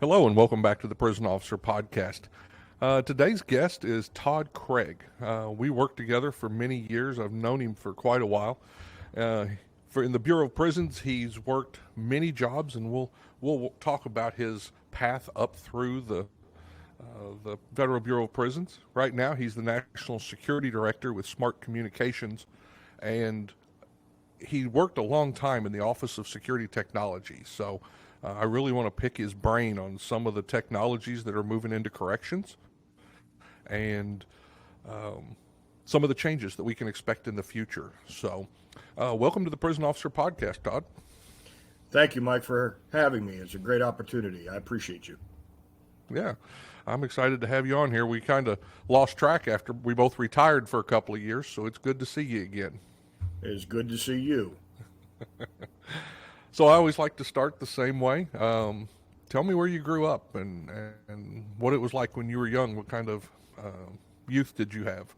Hello and welcome back to the Prison Officer Podcast. Today's guest is Todd Craig. We worked together for many years. I've known him for quite a while. In the Bureau of Prisons, he's worked many jobs, and we'll talk about his path up through the Federal Bureau of Prisons. Right now, he's the National Security Director with Smart Communications, and he worked a long time in the Office of Security Technology. So I really want to pick his brain on some of the technologies that are moving into corrections and some of the changes that we can expect in the future. So welcome to the Prison Officer Podcast, Todd. Thank you, Mike, for having me. It's a great opportunity. I appreciate you. Yeah, I'm excited to have you on here. We kind of lost track after we both retired for a couple of years, so it's good to see you again. It is good to see you. So I always like to start the same way. Tell me where you grew up and what it was like when you were young. What kind of youth did you have?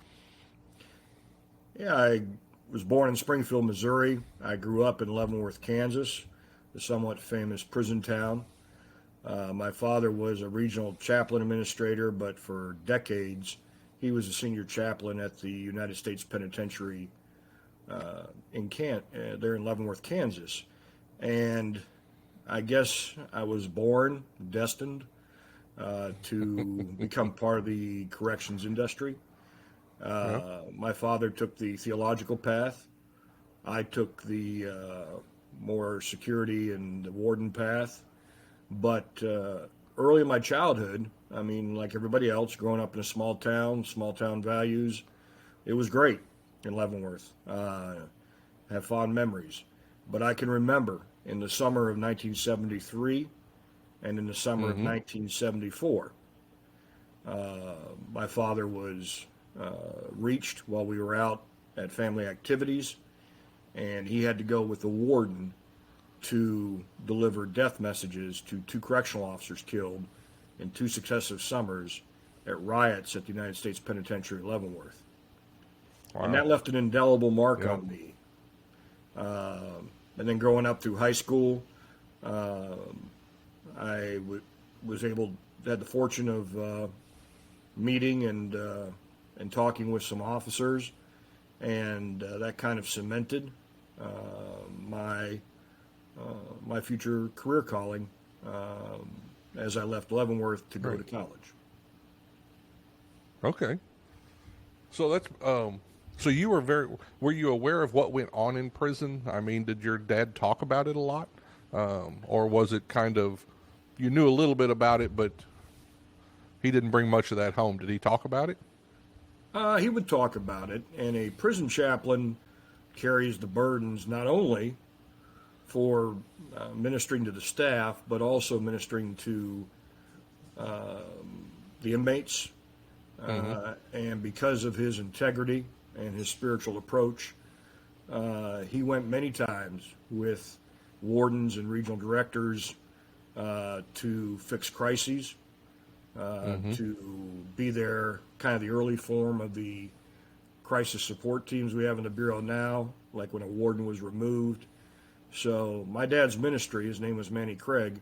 Yeah, I was born in Springfield, Missouri. I grew up in Leavenworth, Kansas, the somewhat famous prison town. My father was a regional chaplain administrator, but for decades he was a senior chaplain at the United States Penitentiary there in Leavenworth, Kansas. And I guess I was born destined to become part of the corrections industry. My father took the theological path. I took the more security and the warden path. But early in my childhood, I mean, like everybody else, growing up in a small town values, it was great in Leavenworth. Have fond memories. But I can remember in the summer of 1973 and in the summer of 1974, my father was reached while we were out at family activities, and he had to go with the warden to deliver death messages to two correctional officers killed in two successive summers at riots at the United States Penitentiary, Leavenworth. Wow. And that left an indelible mark on me. And then growing up through high school, I had the fortune of meeting and talking with some officers, and that kind of cemented my future career calling as I left Leavenworth to go to college. Okay. So that's so you were you aware of what went on in prison? I mean, did your dad talk about it a lot? Or was it kind of, you knew a little bit about it, but he didn't bring much of that home? Did he talk about it? He would talk about it, and a prison chaplain carries the burdens not only for ministering to the staff, but also ministering to the inmates. And because of his integrity and his spiritual approach, he went many times with wardens and regional directors to fix crises, to be there, kind of the early form of the crisis support teams we have in the Bureau now, like when a warden was removed. So my dad's ministry, his name was Manny Craig,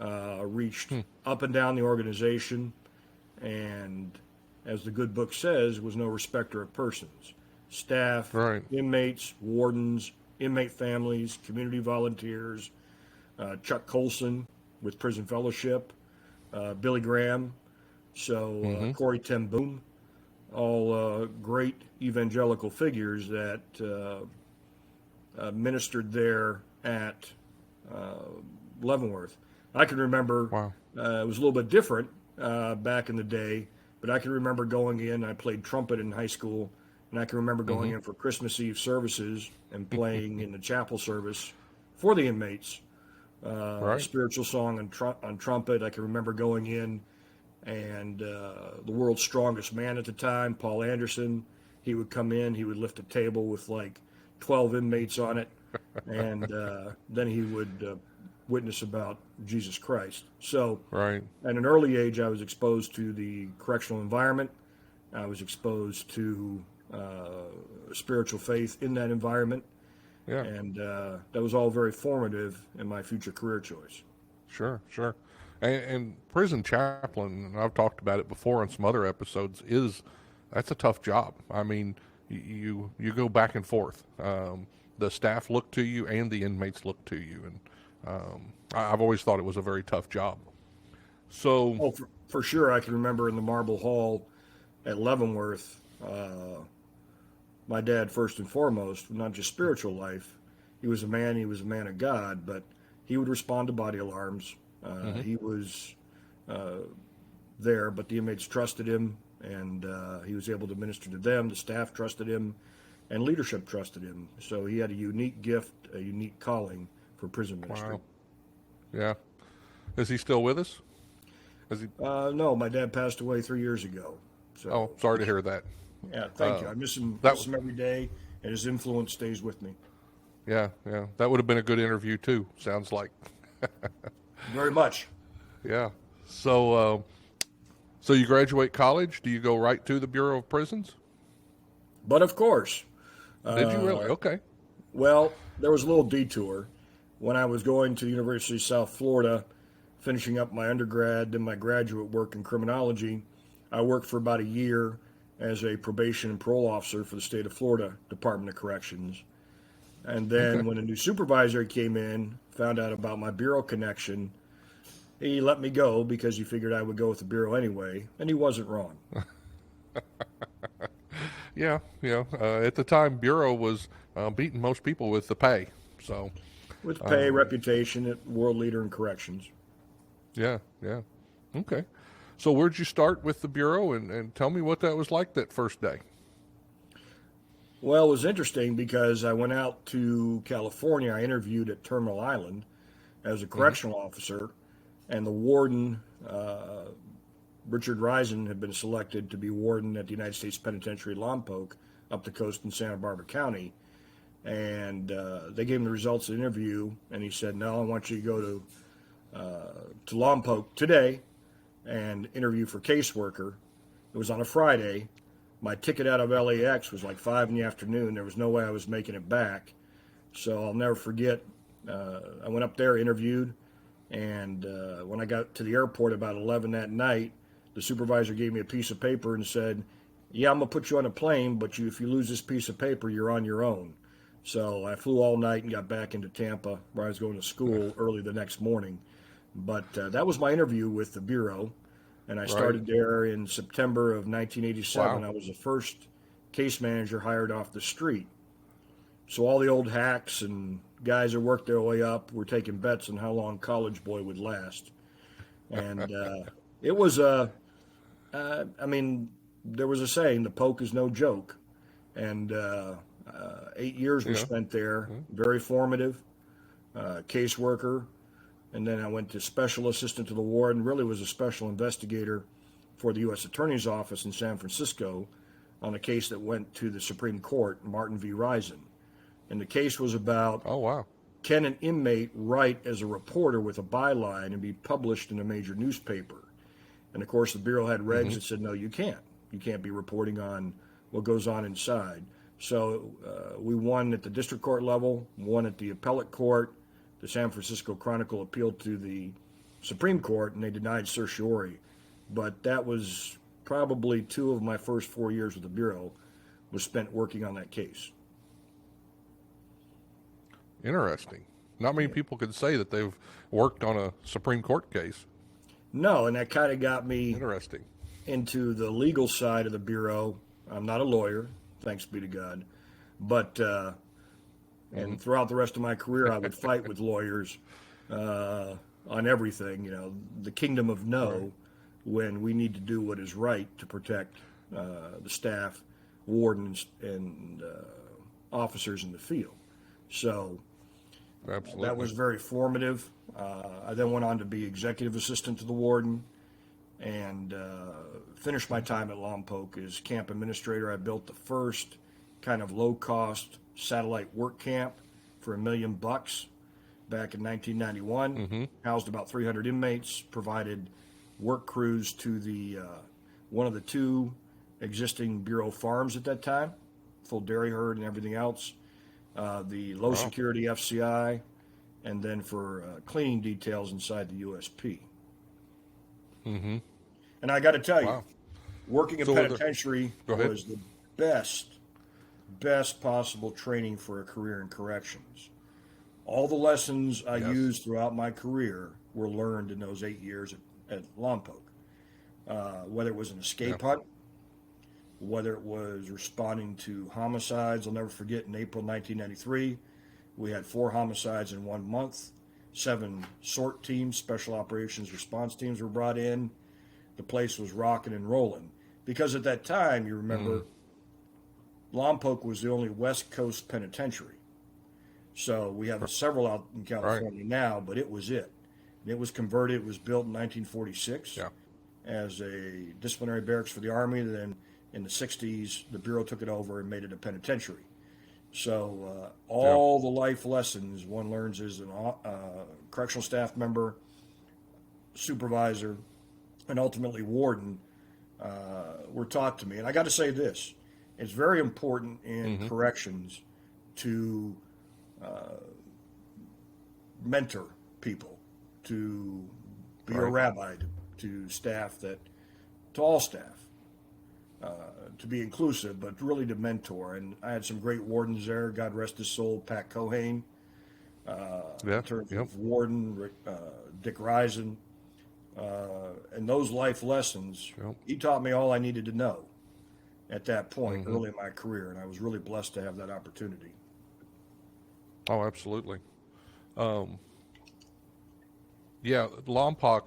reached up and down the organization, and as the good book says, was no respecter of persons. Staff, inmates, wardens, inmate families, community volunteers, Chuck Colson with Prison Fellowship, Billy Graham, Corey Ten Boom, all great evangelical figures that ministered there at Leavenworth. I can remember it was a little bit different back in the day, but I can remember going in. I played trumpet in high school, and I can remember going in for Christmas Eve services and playing in the chapel service for the inmates, a spiritual song on trumpet. I can remember going in, and the world's strongest man at the time, Paul Anderson, he would come in, he would lift a table with like 12 inmates on it, and then he would witness about Jesus Christ. So at an early age, I was exposed to the correctional environment. I was exposed to spiritual faith in that environment. And that was all very formative in my future career choice. Sure. And prison chaplain, and I've talked about it before on some other episodes, that's a tough job. I mean, you go back and forth. The staff look to you, and the inmates look to you, and I've always thought it was a very tough job. So, Oh, for sure. I can remember in the Marble Hall at Leavenworth, my dad, first and foremost, not just spiritual life. He was a man of God, but he would respond to body alarms. He was there, but the inmates trusted him, and he was able to minister to them. The staff trusted him, and leadership trusted him. So he had a unique gift, a unique calling for prison ministry. wow, yeah, is he still with us? Is he? No, my dad passed away 3 years ago. So, Oh, sorry to hear that. yeah, thank you. I miss him every day, and his influence stays with me. Yeah, that would have been a good interview too. Sounds like. Very much. Yeah. So, so you graduate college. Do you go right to the Bureau of Prisons? But of course, Did you really? Okay. well, there was a little detour. When I was going to the University of South Florida, finishing up my undergrad and my graduate work in criminology, I worked for about a year as a probation and parole officer for the state of Florida Department of Corrections. And then when a new supervisor came in, found out about my bureau connection, he let me go because he figured I would go with the bureau anyway, and he wasn't wrong. Yeah. At the time, Bureau was beating most people with the pay. So, With pay, reputation, world leader in corrections. yeah. Okay. So where'd you start with the Bureau, and tell me what that was like that first day? Well, it was interesting because I went out to California. I interviewed at Terminal Island as a correctional officer, and the warden, Richard Risen, had been selected to be warden at the United States Penitentiary Lompoc up the coast in Santa Barbara County. And they gave him the results of the interview, and he said, "No, I want you to go to Lompoc today and interview for caseworker." It was on a Friday. My ticket out of LAX was like 5 in the afternoon. There was no way I was making it back. So I'll never forget. I went up there, interviewed, and when I got to the airport about 11 that night, the supervisor gave me a piece of paper and said, "Yeah, I'm going to put you on a plane, but if you lose this piece of paper, you're on your own." So I flew all night and got back into Tampa, where I was going to school early the next morning. But that was my interview with the Bureau. And I started there in September of 1987. Wow. I was the first case manager hired off the street. So all the old hacks and guys that worked their way up were taking bets on how long College Boy would last. And it was I mean, there was a saying, the poke is no joke. And 8 years were spent there, very formative, caseworker. And then I went to special assistant to the warden, really was a special investigator for the U.S. Attorney's Office in San Francisco on a case that went to the Supreme Court, Martin v. Risen. And the case was about, Oh, wow. can an inmate write as a reporter with a byline and be published in a major newspaper? And of course, the Bureau had regs that said, no, you can't. You can't be reporting on what goes on inside. So we won at the district court level, won at the appellate court. The San Francisco Chronicle appealed to the Supreme Court, and they denied certiorari. But that was probably 2 of my first 4 years with the Bureau was spent working on that case. Interesting. Not many people could say that they've worked on a Supreme Court case. No, and that kind of got me Interesting. into the legal side of the Bureau. I'm not a lawyer, thanks be to God. But and throughout the rest of my career, I would fight with lawyers on everything, the kingdom of no, when we need to do what is right to protect the staff, wardens, and officers in the field. So Absolutely. that was very formative. I then went on to be executive assistant to the warden and finished my time at Lompoc as camp administrator. I built the first kind of low-cost satellite work camp for $1 million back in 1991. Housed about 300 inmates, provided work crews to the one of the 2 existing Bureau farms at that time, full dairy herd and everything else, the low security FCI, and then for cleaning details inside the USP. And I got to tell you, Wow. working in So penitentiary go ahead. was the best possible training for a career in corrections. All the lessons I Yes. used throughout my career were learned in those 8 years at Lompoc. Whether it was an escape hunt, whether it was responding to homicides. I'll never forget in April 1993, we had 4 homicides in 1 month. 7 SORT teams, special operations response teams, were brought in. The place was rocking and rolling. Because at that time, you remember, Lompoc was the only West Coast penitentiary. So we have several out in California now, but it was it. And it was converted. It was built in 1946 as a disciplinary barracks for the Army. Then in the 60s, the Bureau took it over and made it a penitentiary. So all the life lessons one learns as a correctional staff member, supervisor, and ultimately warden were taught to me. And I got to say this, it's very important in corrections to mentor people, to be a rabbi to staff, to all staff, to be inclusive, but really to mentor. And I had some great wardens there. God rest his soul, Pat Cohane. In terms of warden, Dick Risen. And those life lessons, he taught me all I needed to know at that point early in my career. And I was really blessed to have that opportunity. Oh, absolutely. Lompoc,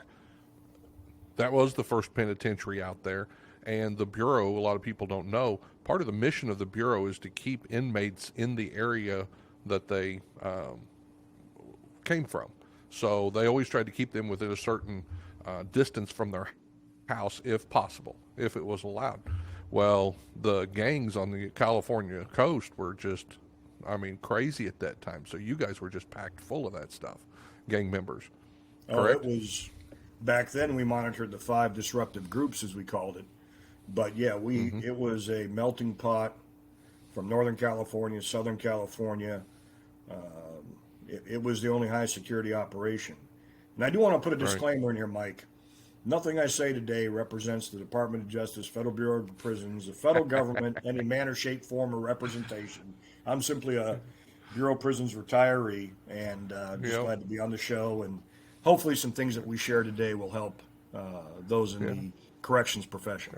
that was the first penitentiary out there. And the Bureau, a lot of people don't know, part of the mission of the Bureau is to keep inmates in the area that they came from. So they always tried to keep them within a certain distance from their house if possible, if it was allowed. Well, the gangs on the California coast were just, crazy at that time. So you guys were just packed full of that stuff, gang members. Correct? Oh, it was, back then we monitored the 5 disruptive groups, as we called it. But yeah, it was a melting pot from Northern California, Southern California. It was the only high security operation. And I do want to put a disclaimer in here, Mike. Nothing I say today represents the Department of Justice, Federal Bureau of Prisons, the federal government, any manner, shape, form, or representation. I'm simply a Bureau of Prisons retiree, and just glad to be on the show. And hopefully some things that we share today will help those in the corrections profession.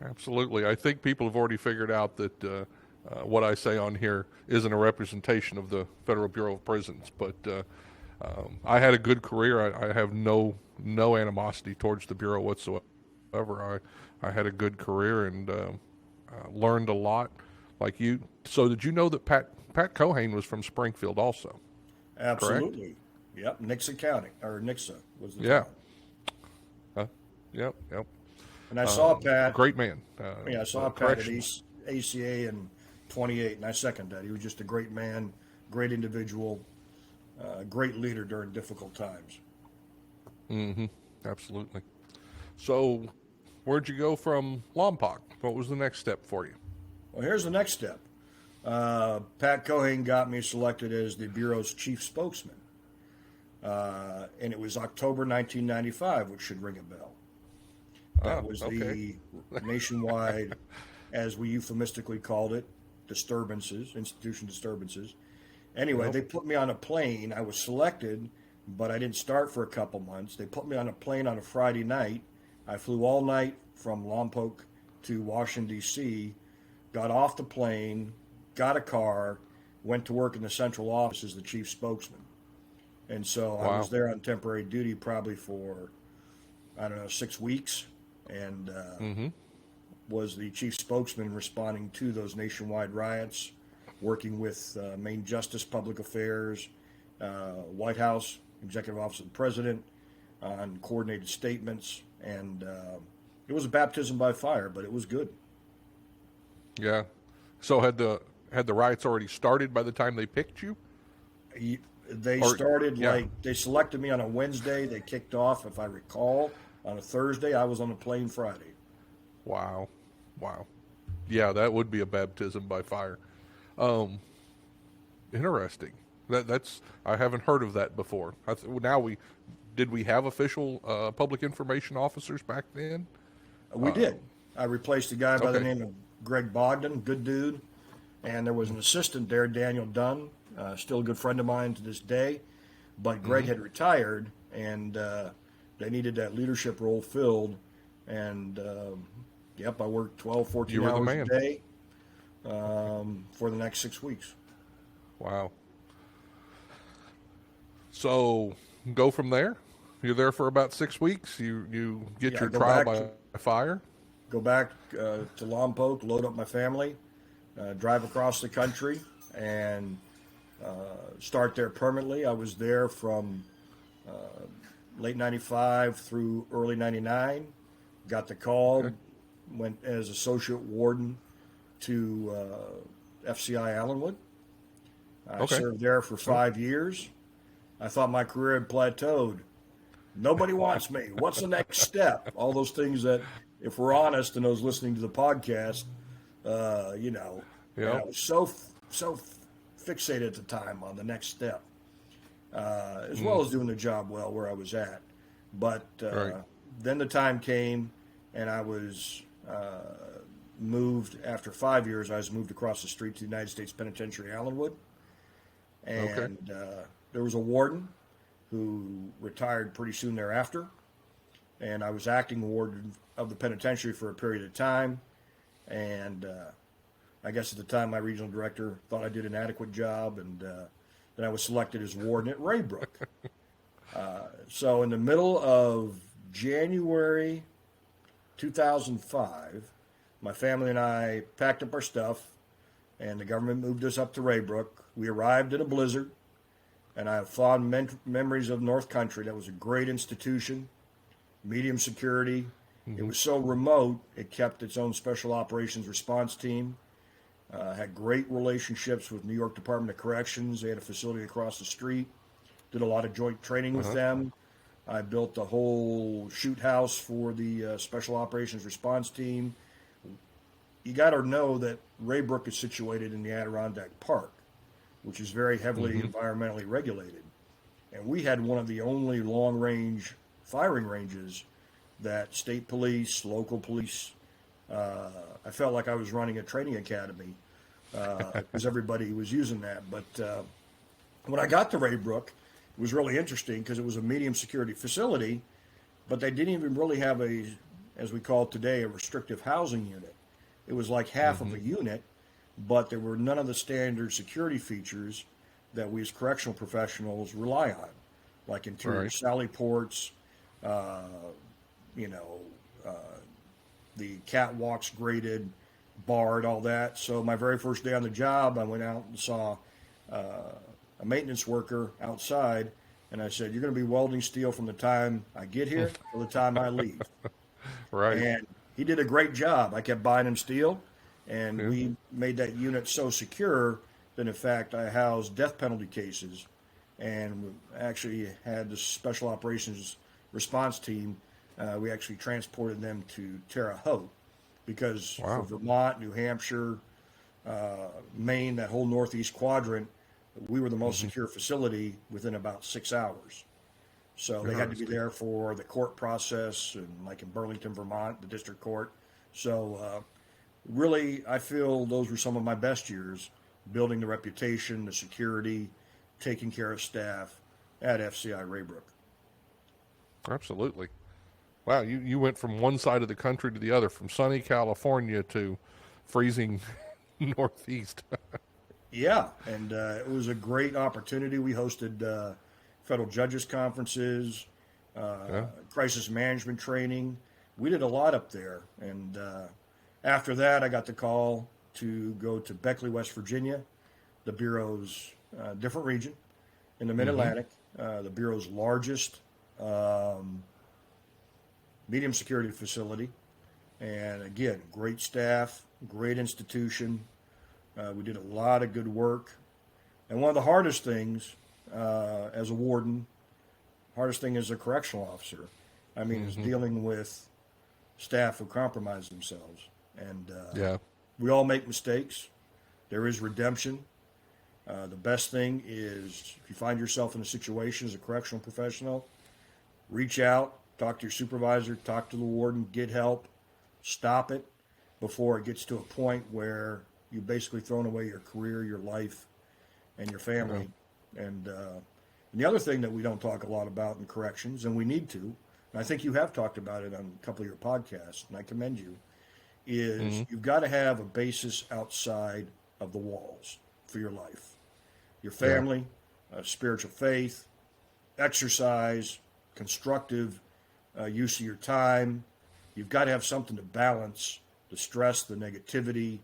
Absolutely. I think people have already figured out that what I say on here isn't a representation of the Federal Bureau of Prisons, but I had a good career. I have no animosity towards the Bureau whatsoever. I had a good career and learned a lot like you. So did you know that Pat Cohane was from Springfield also? Absolutely. Correct? Yep. Nixa County, or Nixa was the town. Yep. And I saw Pat. Great man. I saw Pat at ACA in 28, and I second that. He was just a great man, great individual, great leader during difficult times. Absolutely. So where'd you go from Lompoc? What was the next step for you? Well, here's the next step. Pat Cohane got me selected as the Bureau's chief spokesman. And it was October 1995, which should ring a bell. That was the nationwide, as we euphemistically called it, institution disturbances. Anyway, they put me on a plane. I was selected, but I didn't start for a couple months. They put me on a plane on a Friday night. I flew all night from Lompoc to Washington, D.C., got off the plane, got a car, went to work in the central office as the chief spokesman. And so I was there on temporary duty probably for, 6 weeks, and was the chief spokesman responding to those nationwide riots, working with Main Justice Public Affairs, White House, Executive Office of the President on coordinated statements. And it was a baptism by fire, but it was good. Yeah. So had the riots already started by the time they picked you? They selected me on a Wednesday. They kicked off, if I recall, on a Thursday. I was on a plane Friday. Wow. Yeah, that would be a baptism by fire. Interesting. That's I haven't heard of that before. did we have official public information officers back then? We did. I replaced a guy by the Okay. name of Greg Bogdan, good dude. And there was an assistant there, Daniel Dunn, still a good friend of mine to this day. But Greg had retired, and they needed that leadership role filled. And, yep, I worked 12, 14 You were the hours man. a day for the next 6 weeks. Wow. So go from there. You're there for about 6 weeks. You get Yeah, your go trial back by fire. Go back to Lompoc, load up my family, drive across the country, and start there permanently. I was there from late 95 through early 99. Got the call, went as associate warden to FCI Allenwood. I served there for 5 years. I thought my career had plateaued. Nobody wants me. What's the next step? All those things that, if we're honest, and those listening to the podcast, you know, and I was so fixated at the time on the next step, as well as doing the job well where I was at. But then the time came, and I was moved after 5 years. I was moved across the street to the United States Penitentiary, Allenwood, and there was a warden who retired pretty soon thereafter, and I was acting warden of the penitentiary for a period of time. And I guess at the time my regional director thought I did an adequate job, and then I was selected as warden at Raybrook. So in the middle of January 2005, my family and I packed up our stuff, and the government moved us up to Raybrook. We arrived in a blizzard, and I have fond memories of North Country. That was a great institution, medium security. It was so remote, it kept its own special operations response team. Had great relationships with New York Department of Corrections. They had a facility across the street. Did a lot of joint training with them. I built the whole shoot house for the special operations response team. You got to know that Raybrook is situated in the Adirondack Park, which is very heavily environmentally regulated. And we had one of the only long-range firing ranges that state police, local police, I felt like I was running a training academy because everybody was using that. But when I got to Raybrook, it was really interesting because it was a medium security facility, but they didn't even really have a, as we call it today, a restrictive housing unit. It was like half of a unit, but there were none of the standard security features that we as correctional professionals rely on, like interior sally ports, you know, the catwalks graded, barred, all that. So my very first day on the job, I went out and saw a maintenance worker outside, and I said, "You're going to be welding steel from the time I get here to the time I leave." And he did a great job. I kept buying him steel, and we made that unit so secure that, in fact, I housed death penalty cases, and actually had the special operations response team. We actually transported them to Terre Haute because for Vermont, New Hampshire, Maine, that whole northeast quadrant, we were the most secure facility within about 6 hours. So they had to be there for the court process, and like in Burlington, Vermont, the district court. So really, I feel those were some of my best years, building the reputation, the security, taking care of staff at FCI Raybrook. Absolutely. Wow, you went from one side of the country to the other, from sunny California to freezing Northeast. Yeah, and it was a great opportunity. We hosted federal judges conferences, crisis management training. We did a lot up there. And after that, I got the call to go to Beckley, West Virginia, the Bureau's different region in the Mid-Atlantic, the Bureau's largest medium security facility. And again, great staff, great institution. We did a lot of good work. And one of the hardest things as a warden, hardest thing as a correctional officer, I mean, is dealing with staff who compromise themselves. And we all make mistakes. There is redemption. The best thing is if you find yourself in a situation as a correctional professional, reach out, talk to your supervisor, talk to the warden, get help, stop it before it gets to a point where you've basically thrown away your career, your life, and your family. And the other thing that we don't talk a lot about in corrections, and we need to, and I think you have talked about it on a couple of your podcasts, and I commend you, is you've got to have a basis outside of the walls for your life. Your family, spiritual faith, exercise, constructive use of your time. You've got to have something to balance the stress, the negativity,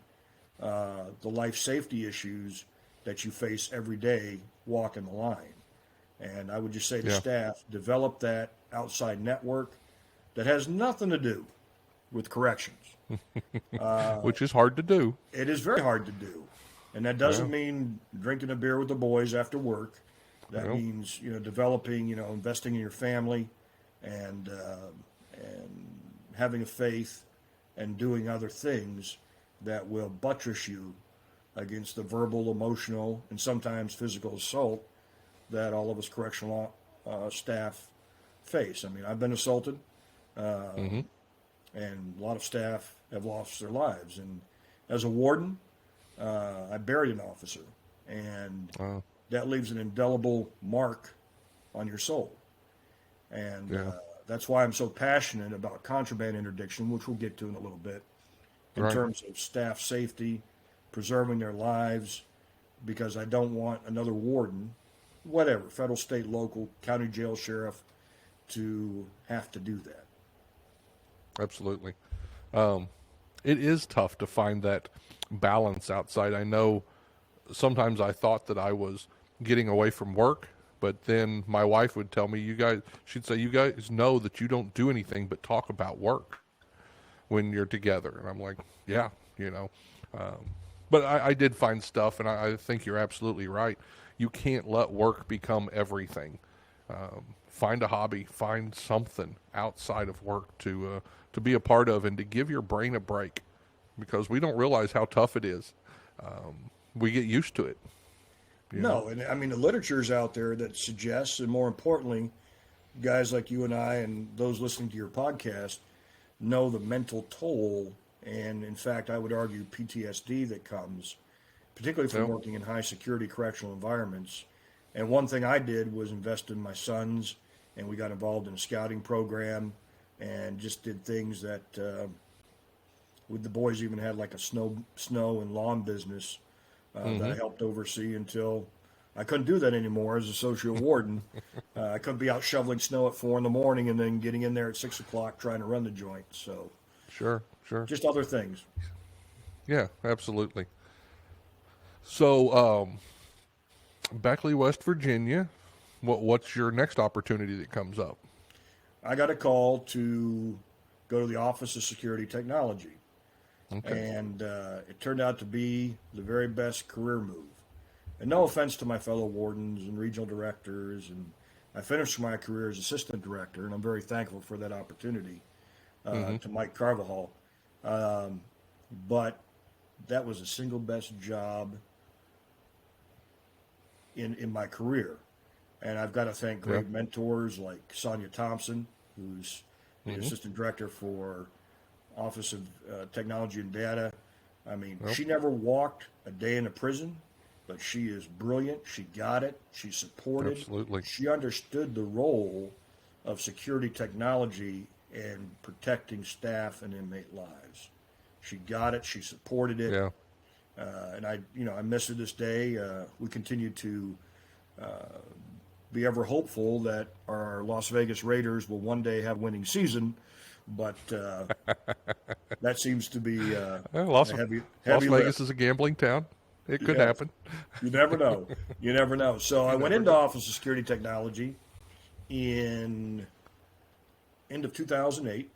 the life safety issues that you face every day walking the line. And I would just say to staff, develop that outside network that has nothing to do with corrections. Which is hard to do. It is very hard to do. And that doesn't mean drinking a beer with the boys after work. That means, developing, investing in your family and having a faith and doing other things that will buttress you against the verbal, emotional, and sometimes physical assault that all of us correctional staff face. I mean, I've been assaulted, and a lot of staff have lost their lives. And as a warden, I buried an officer, and that leaves an indelible mark on your soul. And that's why I'm so passionate about contraband interdiction, which we'll get to in a little bit, in terms of staff safety, preserving their lives, because I don't want another warden, whatever, federal, state, local, county jail sheriff, to have to do that. Absolutely. It is tough to find that balance outside. I know sometimes I thought that I was getting away from work, but then my wife would tell me, she'd say, you guys know that you don't do anything but talk about work when you're together. And I'm like, yeah, but I did find stuff, and I think you're absolutely right. You can't let work become everything. Find a hobby, find something outside of work to be a part of, and to give your brain a break, because we don't realize how tough it is. We get used to it. No, and I mean, the literature's out there that suggests, and more importantly, guys like you and I and those listening to your podcast know the mental toll, and in fact, I would argue PTSD that comes, particularly from working in high security correctional environments. And one thing I did was invest in my sons, and we got involved in a scouting program and just did things that with the boys even had like a snow and lawn business that I helped oversee until I couldn't do that anymore as associate warden. I couldn't be out shoveling snow at 4 a.m. and then getting in there at 6 o'clock trying to run the joint. So sure. Just other things. Yeah, absolutely. So, Beckley, West Virginia, what's your next opportunity that comes up? I got a call to go to the Office of Security Technology. Okay. And it turned out to be the very best career move. And no offense to my fellow wardens and regional directors, and I finished my career as assistant director, and I'm very thankful for that opportunity to Mike Carvajal. But that was the single best job in my career. And I've got to thank great mentors like Sonia Thompson, who's the assistant director for Office of Technology and Data. I mean, she never walked a day in a prison, but she is brilliant. She got it. She supported. Absolutely. She understood the role of security technology in protecting staff and inmate lives. She got it. She supported it. Yeah. And I miss her this day. We continue to be ever hopeful that our Las Vegas Raiders will one day have a winning season, but that seems to be Las heavy Vegas lift. is a gambling town. It could happen. You never know. You never know. So I went into Office of Security Technology in end of 2008,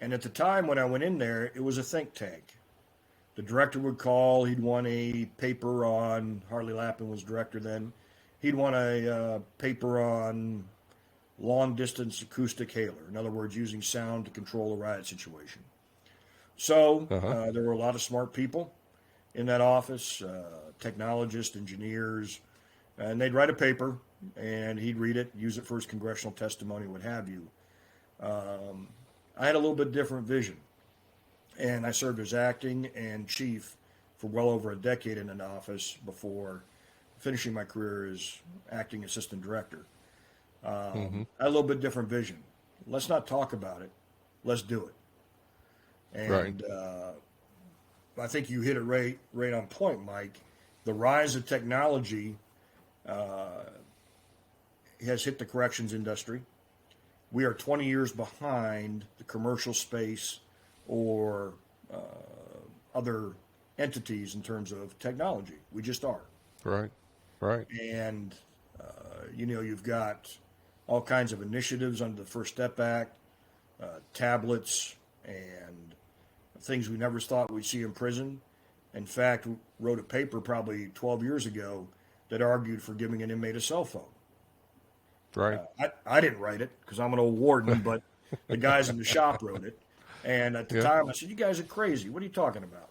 and at the time when I went in there, it was a think tank. The director would call. He'd want a paper on, Harley Lappin was director then, he'd want a paper on long-distance acoustic hailer. In other words, using sound to control a riot situation. So there were a lot of smart people in that office, technologists, engineers, and they'd write a paper, and he'd read it, use it for his congressional testimony, what have you. I had a little bit different vision, and I served as acting and chief for well over a decade in an office before finishing my career as acting assistant director. I had a little bit different vision. Let's not talk about it. Let's do it. And I think you hit it right on point, Mike. The rise of technology has hit the corrections industry. We are 20 years behind the commercial space or other entities in terms of technology. We just are. Right. And, you've got all kinds of initiatives under the First Step Act, tablets, and things we never thought we'd see in prison. In fact, wrote a paper probably 12 years ago that argued for giving an inmate a cell phone. Right. I didn't write it because I'm an old warden, but the guys in the shop wrote it. And at the time, I said, "You guys are crazy. What are you talking about?"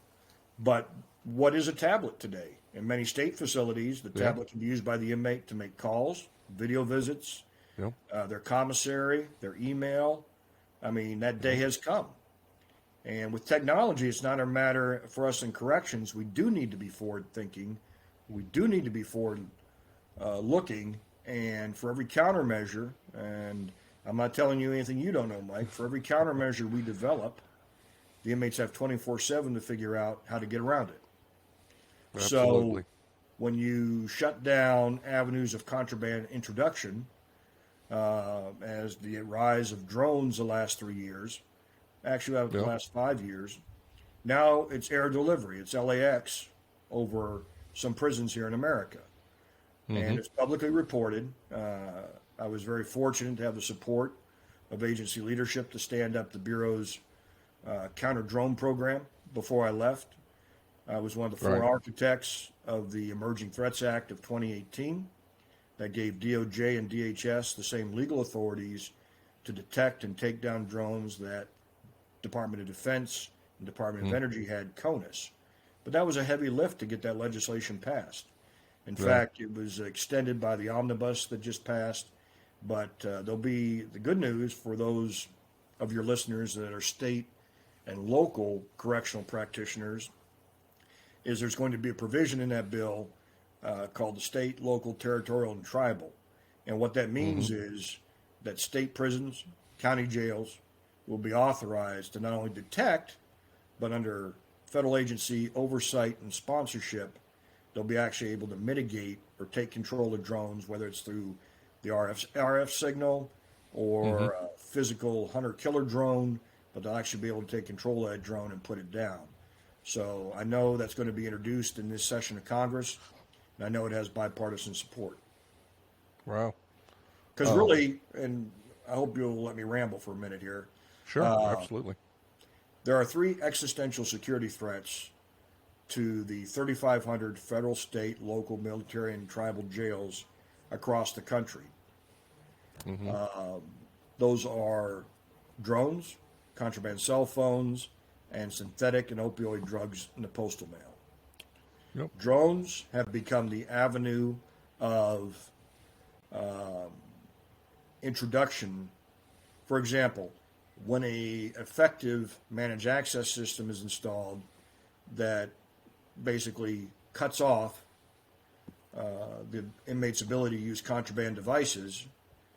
But what is a tablet today? In many state facilities, the tablet can be used by the inmate to make calls, video visits, their commissary, their email. I mean, that day has come. And with technology, it's not a matter for us in corrections. We do need to be forward thinking. We do need to be forward looking. And for every countermeasure, and I'm not telling you anything you don't know, Mike, for every countermeasure we develop, the inmates have 24/7 to figure out how to get around it. Absolutely. So when you shut down avenues of contraband introduction, as the rise of drones the last 3 years, actually the last 5 years, now it's air delivery. It's LAX over some prisons here in America. And it's publicly reported. I was very fortunate to have the support of agency leadership to stand up the Bureau's counter-drone program before I left. I was one of the four architects of the Emerging Threats Act of 2018 that gave DOJ and DHS the same legal authorities to detect and take down drones that Department of Defense and Department of Energy had CONUS. But that was a heavy lift to get that legislation passed. In fact, it was extended by the omnibus that just passed. But there'll be the good news for those of your listeners that are state and local correctional practitioners is there's going to be a provision in that bill called the state, local, territorial, and tribal. And what that means is that state prisons, county jails will be authorized to not only detect, but under federal agency oversight and sponsorship, they'll be actually able to mitigate or take control of drones, whether it's through the RF signal or a physical hunter-killer drone, but they'll actually be able to take control of that drone and put it down. So I know that's going to be introduced in this session of Congress, and I know it has bipartisan support. Wow. Because really, and I hope you'll let me ramble for a minute here. Sure, absolutely. There are three existential security threats to the 3,500 federal, state, local, military, and tribal jails across the country. Those are drones, contraband cell phones, and synthetic and opioid drugs in the postal mail. Drones have become the avenue of introduction. For example, when a effective managed access system is installed that basically cuts off the inmate's ability to use contraband devices,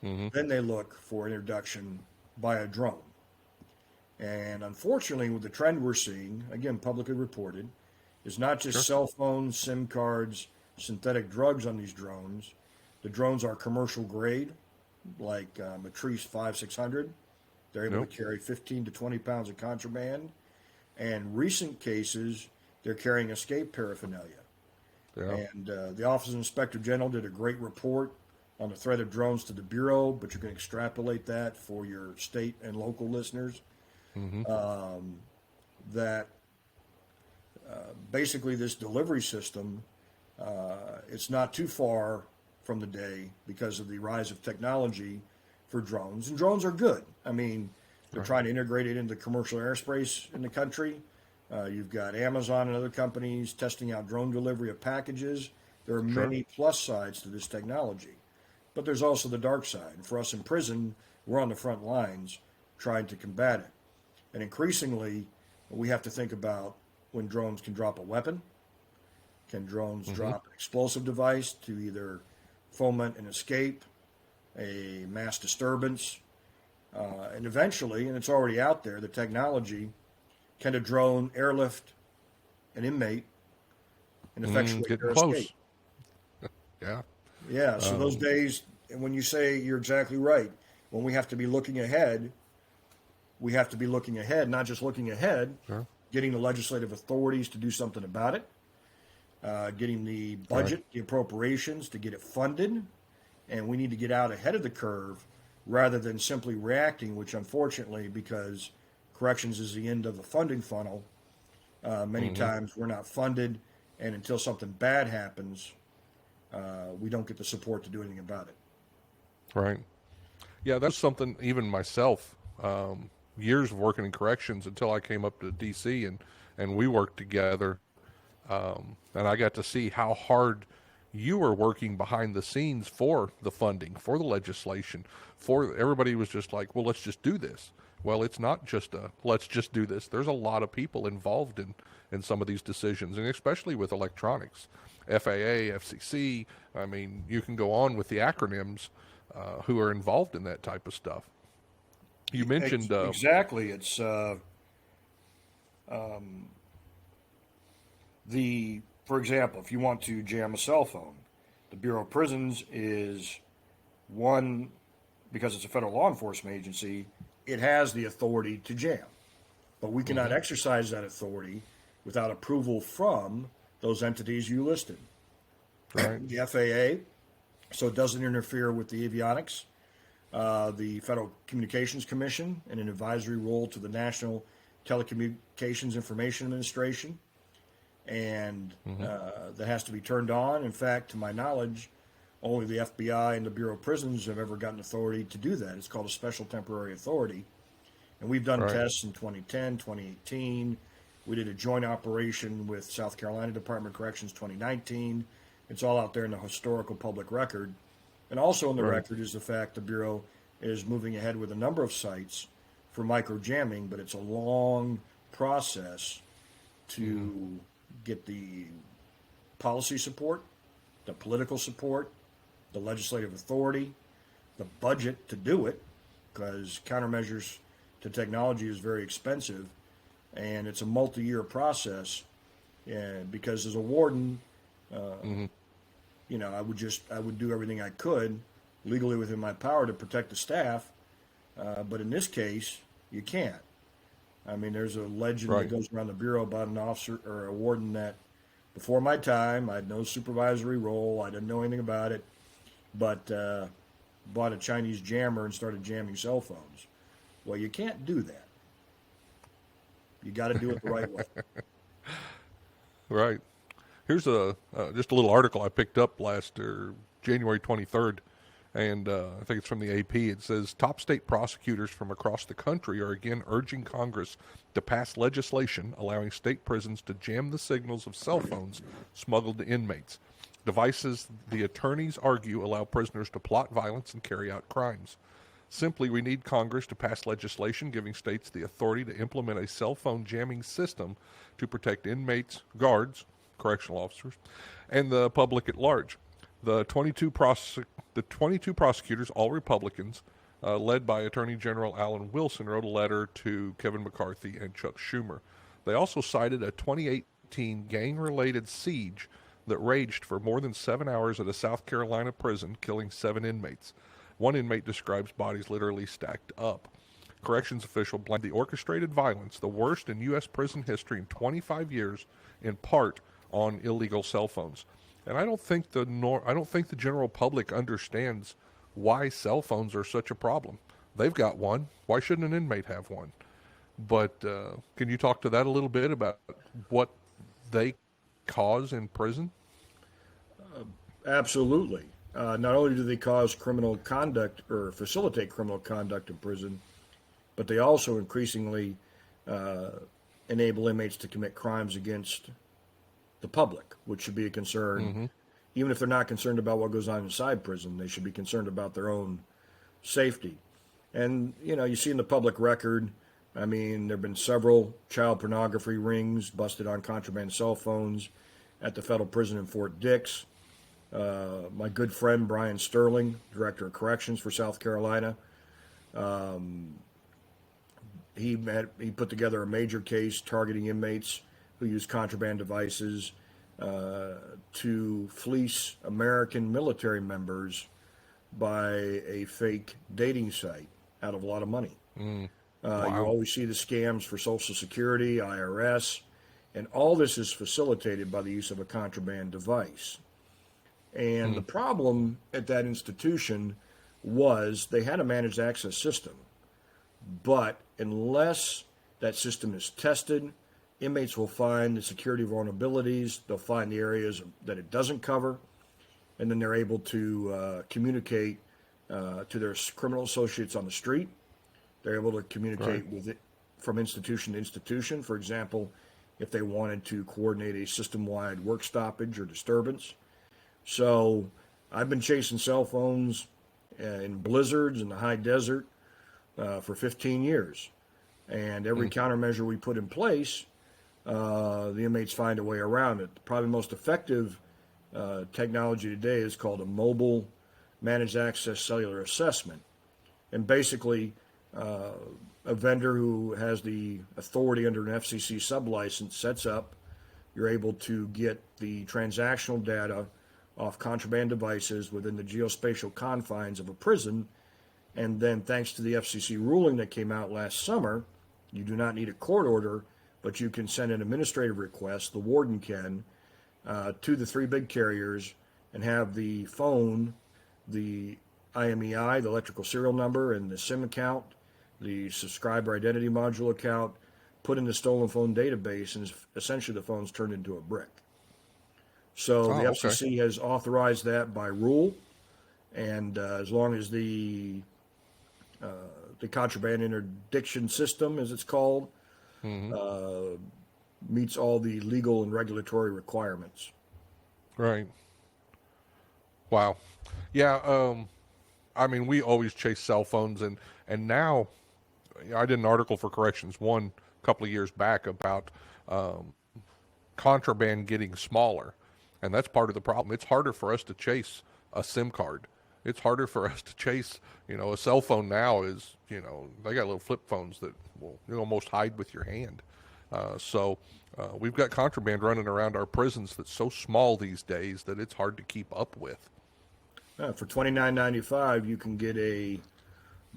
then they look for introduction by a drone. And unfortunately, with the trend we're seeing, again, publicly reported, is not just cell phones, SIM cards, synthetic drugs on these drones. The drones are commercial grade, like Matrice 5-600. They're able to carry 15 to 20 pounds of contraband. And recent cases, they're carrying escape paraphernalia. And the Office of Inspector General did a great report on the threat of drones to the Bureau, but you can extrapolate that for your state and local listeners. That basically this delivery system, it's not too far from the day because of the rise of technology for drones. And drones are good. I mean, they're trying to integrate it into commercial airspace in the country. You've got Amazon and other companies testing out drone delivery of packages. There are many plus sides to this technology. but there's also the dark side. And for us in prison, we're on the front lines trying to combat it. And increasingly, we have to think about when drones can drop a weapon. Can drones drop an explosive device to either foment an escape, a mass disturbance, and eventually, and it's already out there, the technology, can a drone airlift an inmate and effectuate Getting their close. escape? Yeah. Yeah, so those days, and when you say, you're exactly right, when we have to be looking ahead, we have to be looking ahead, not just looking ahead, Sure. getting the legislative authorities to do something about it, getting the budget, the appropriations to get it funded, and we need to get out ahead of the curve rather than simply reacting, which unfortunately, because corrections is the end of the funding funnel, many times we're not funded, and until something bad happens, we don't get the support to do anything about it. Right. Yeah, that's something even myself, years of working in corrections until I came up to D.C. and we worked together, and I got to see how hard you were working behind the scenes for the funding, for the legislation, for everybody was just like, well, let's just do this. Well, it's not just let's just do this. There's a lot of people involved in some of these decisions, and especially with electronics, FAA, FCC. I mean, you can go on with the acronyms who are involved in that type of stuff. You mentioned exactly. It's for example, if you want to jam a cell phone, the Bureau of Prisons is one, because it's a federal law enforcement agency, it has the authority to jam. But we cannot exercise that authority without approval from those entities you listed. Right. The FAA, so it doesn't interfere with the avionics, the Federal Communications Commission, in an advisory role to the National Telecommunications Information Administration, and that has to be turned on. In fact, to my knowledge, only the FBI and the Bureau of Prisons have ever gotten authority to do that. It's called a special temporary authority. And we've done tests in 2010, 2018. We did a joint operation with South Carolina Department of Corrections 2019. It's all out there in the historical public record. And also in the record is the fact the Bureau is moving ahead with a number of sites for micro jamming, but it's a long process to get the policy support, the political support, the legislative authority, the budget to do it, because countermeasures to technology is very expensive, and it's a multi-year process. And because as a warden, you know, I would do everything I could legally within my power to protect the staff, but in this case, you can't. I mean, there's a legend that goes around the Bureau about an officer or a warden that before my time, I had no supervisory role, I didn't know anything about it, but bought a Chinese jammer and started jamming cell phones. Well, you can't do that. You got to do it the right way. Right. Here's just a little article I picked up January 23rd, and I think it's from the AP. It says top state prosecutors from across the country are again urging Congress to pass legislation allowing state prisons to jam the signals of cell phones smuggled to inmates. Devices, the attorneys argue, allow prisoners to plot violence and carry out crimes. Simply, we need Congress to pass legislation giving states the authority to implement a cell phone jamming system to protect inmates, guards, correctional officers, and the public at large. The 22 prosecutors, all Republicans, led by Attorney General Alan Wilson, wrote a letter to Kevin McCarthy and Chuck Schumer. They also cited a 2018 gang-related siege that raged for more than 7 hours at a South Carolina prison, killing 7 inmates. One inmate describes bodies literally stacked up. Corrections official blamed the orchestrated violence, the worst in U.S. prison history in 25 years, in part on illegal cell phones. And I don't think the general public understands why cell phones are such a problem. They've got one. Why shouldn't an inmate have one? But can you talk to that a little bit about what they cause in prison? Absolutely. Not only do they cause criminal conduct or facilitate criminal conduct in prison, but they also increasingly enable inmates to commit crimes against the public, which should be a concern even if they're not concerned about what goes on inside prison, they should be concerned about their own safety. And, you see in the public record, I mean, there have been several child pornography rings busted on contraband cell phones at the federal prison in Fort Dix. My good friend Brian Sterling, Director of Corrections for South Carolina, he put together a major case targeting inmates who use contraband devices to fleece American military members by a fake dating site out of a lot of money. Wow. You always see the scams for Social Security, IRS, and all this is facilitated by the use of a contraband device. And the problem at that institution was they had a managed access system, but unless that system is tested, inmates will find the security vulnerabilities, they'll find the areas that it doesn't cover, and then they're able to communicate to their criminal associates on the street. They're able to communicate with it from institution to institution. For example, if they wanted to coordinate a system-wide work stoppage or disturbance. So I've been chasing cell phones in blizzards in the high desert for 15 years. And every countermeasure we put in place, the inmates find a way around it. Probably the most effective technology today is called a mobile managed access cellular assessment. And basically, a vendor who has the authority under an FCC sublicense sets up, you're able to get the transactional data off contraband devices within the geospatial confines of a prison. And then thanks to the FCC ruling that came out last summer, you do not need a court order, but you can send an administrative request, the warden can, to the three big carriers and have the phone, the IMEI, the electrical serial number, and the SIM account, the subscriber identity module account, put in the stolen phone database, and essentially the phone's turned into a brick. So the FCC has authorized that by rule, and as long as the contraband interdiction system, as it's called, meets all the legal and regulatory requirements. Right. Wow. Yeah. I mean, we always chase cell phones, and now I did an article for Corrections One a couple of years back about contraband getting smaller, and that's part of the problem. It's harder for us to chase a SIM card. It's harder for us to chase, a cell phone now is, they got little flip phones that will almost hide with your hand. So we've got contraband running around our prisons that's so small these days that it's hard to keep up with. For $29.95, you can get a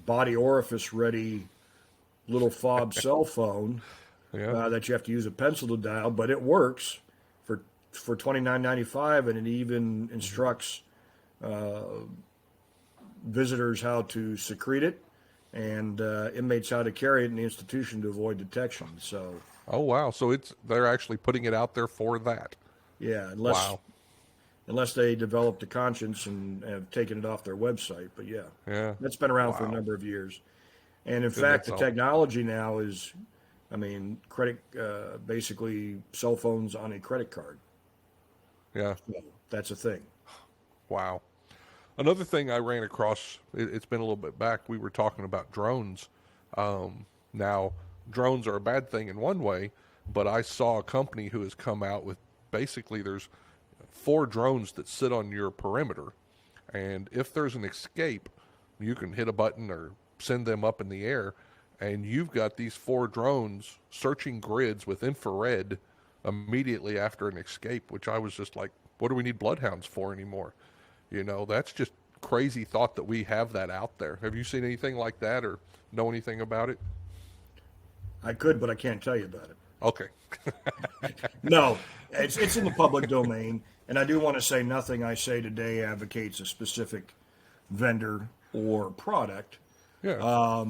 body orifice ready little fob cell phone that you have to use a pencil to dial, but it works for $29.95, and it even instructs visitors how to secrete it and inmates how to carry it in the institution to avoid detection. So. Oh wow! So they're actually putting it out there for that. Yeah, Wow. Unless they developed a conscience and have taken it off their website. But yeah, that's been around for a number of years. And in fact, the technology now is, basically cell phones on a credit card. Yeah. So that's a thing. Wow. Another thing I ran across, it's been a little bit back, we were talking about drones. Now, drones are a bad thing in one way, but I saw a company who has come out with basically there's 4 drones that sit on your perimeter, and if there's an escape, you can hit a button or send them up in the air, and you've got these 4 drones searching grids with infrared immediately after an escape, which I was just like, what do we need bloodhounds for anymore? That's just crazy thought that we have that out there. Have you seen anything like that or know anything about it? I could, but I can't tell you about it. Okay. No, it's in the public domain, and I do want to say nothing I say today advocates a specific vendor or product. Yeah.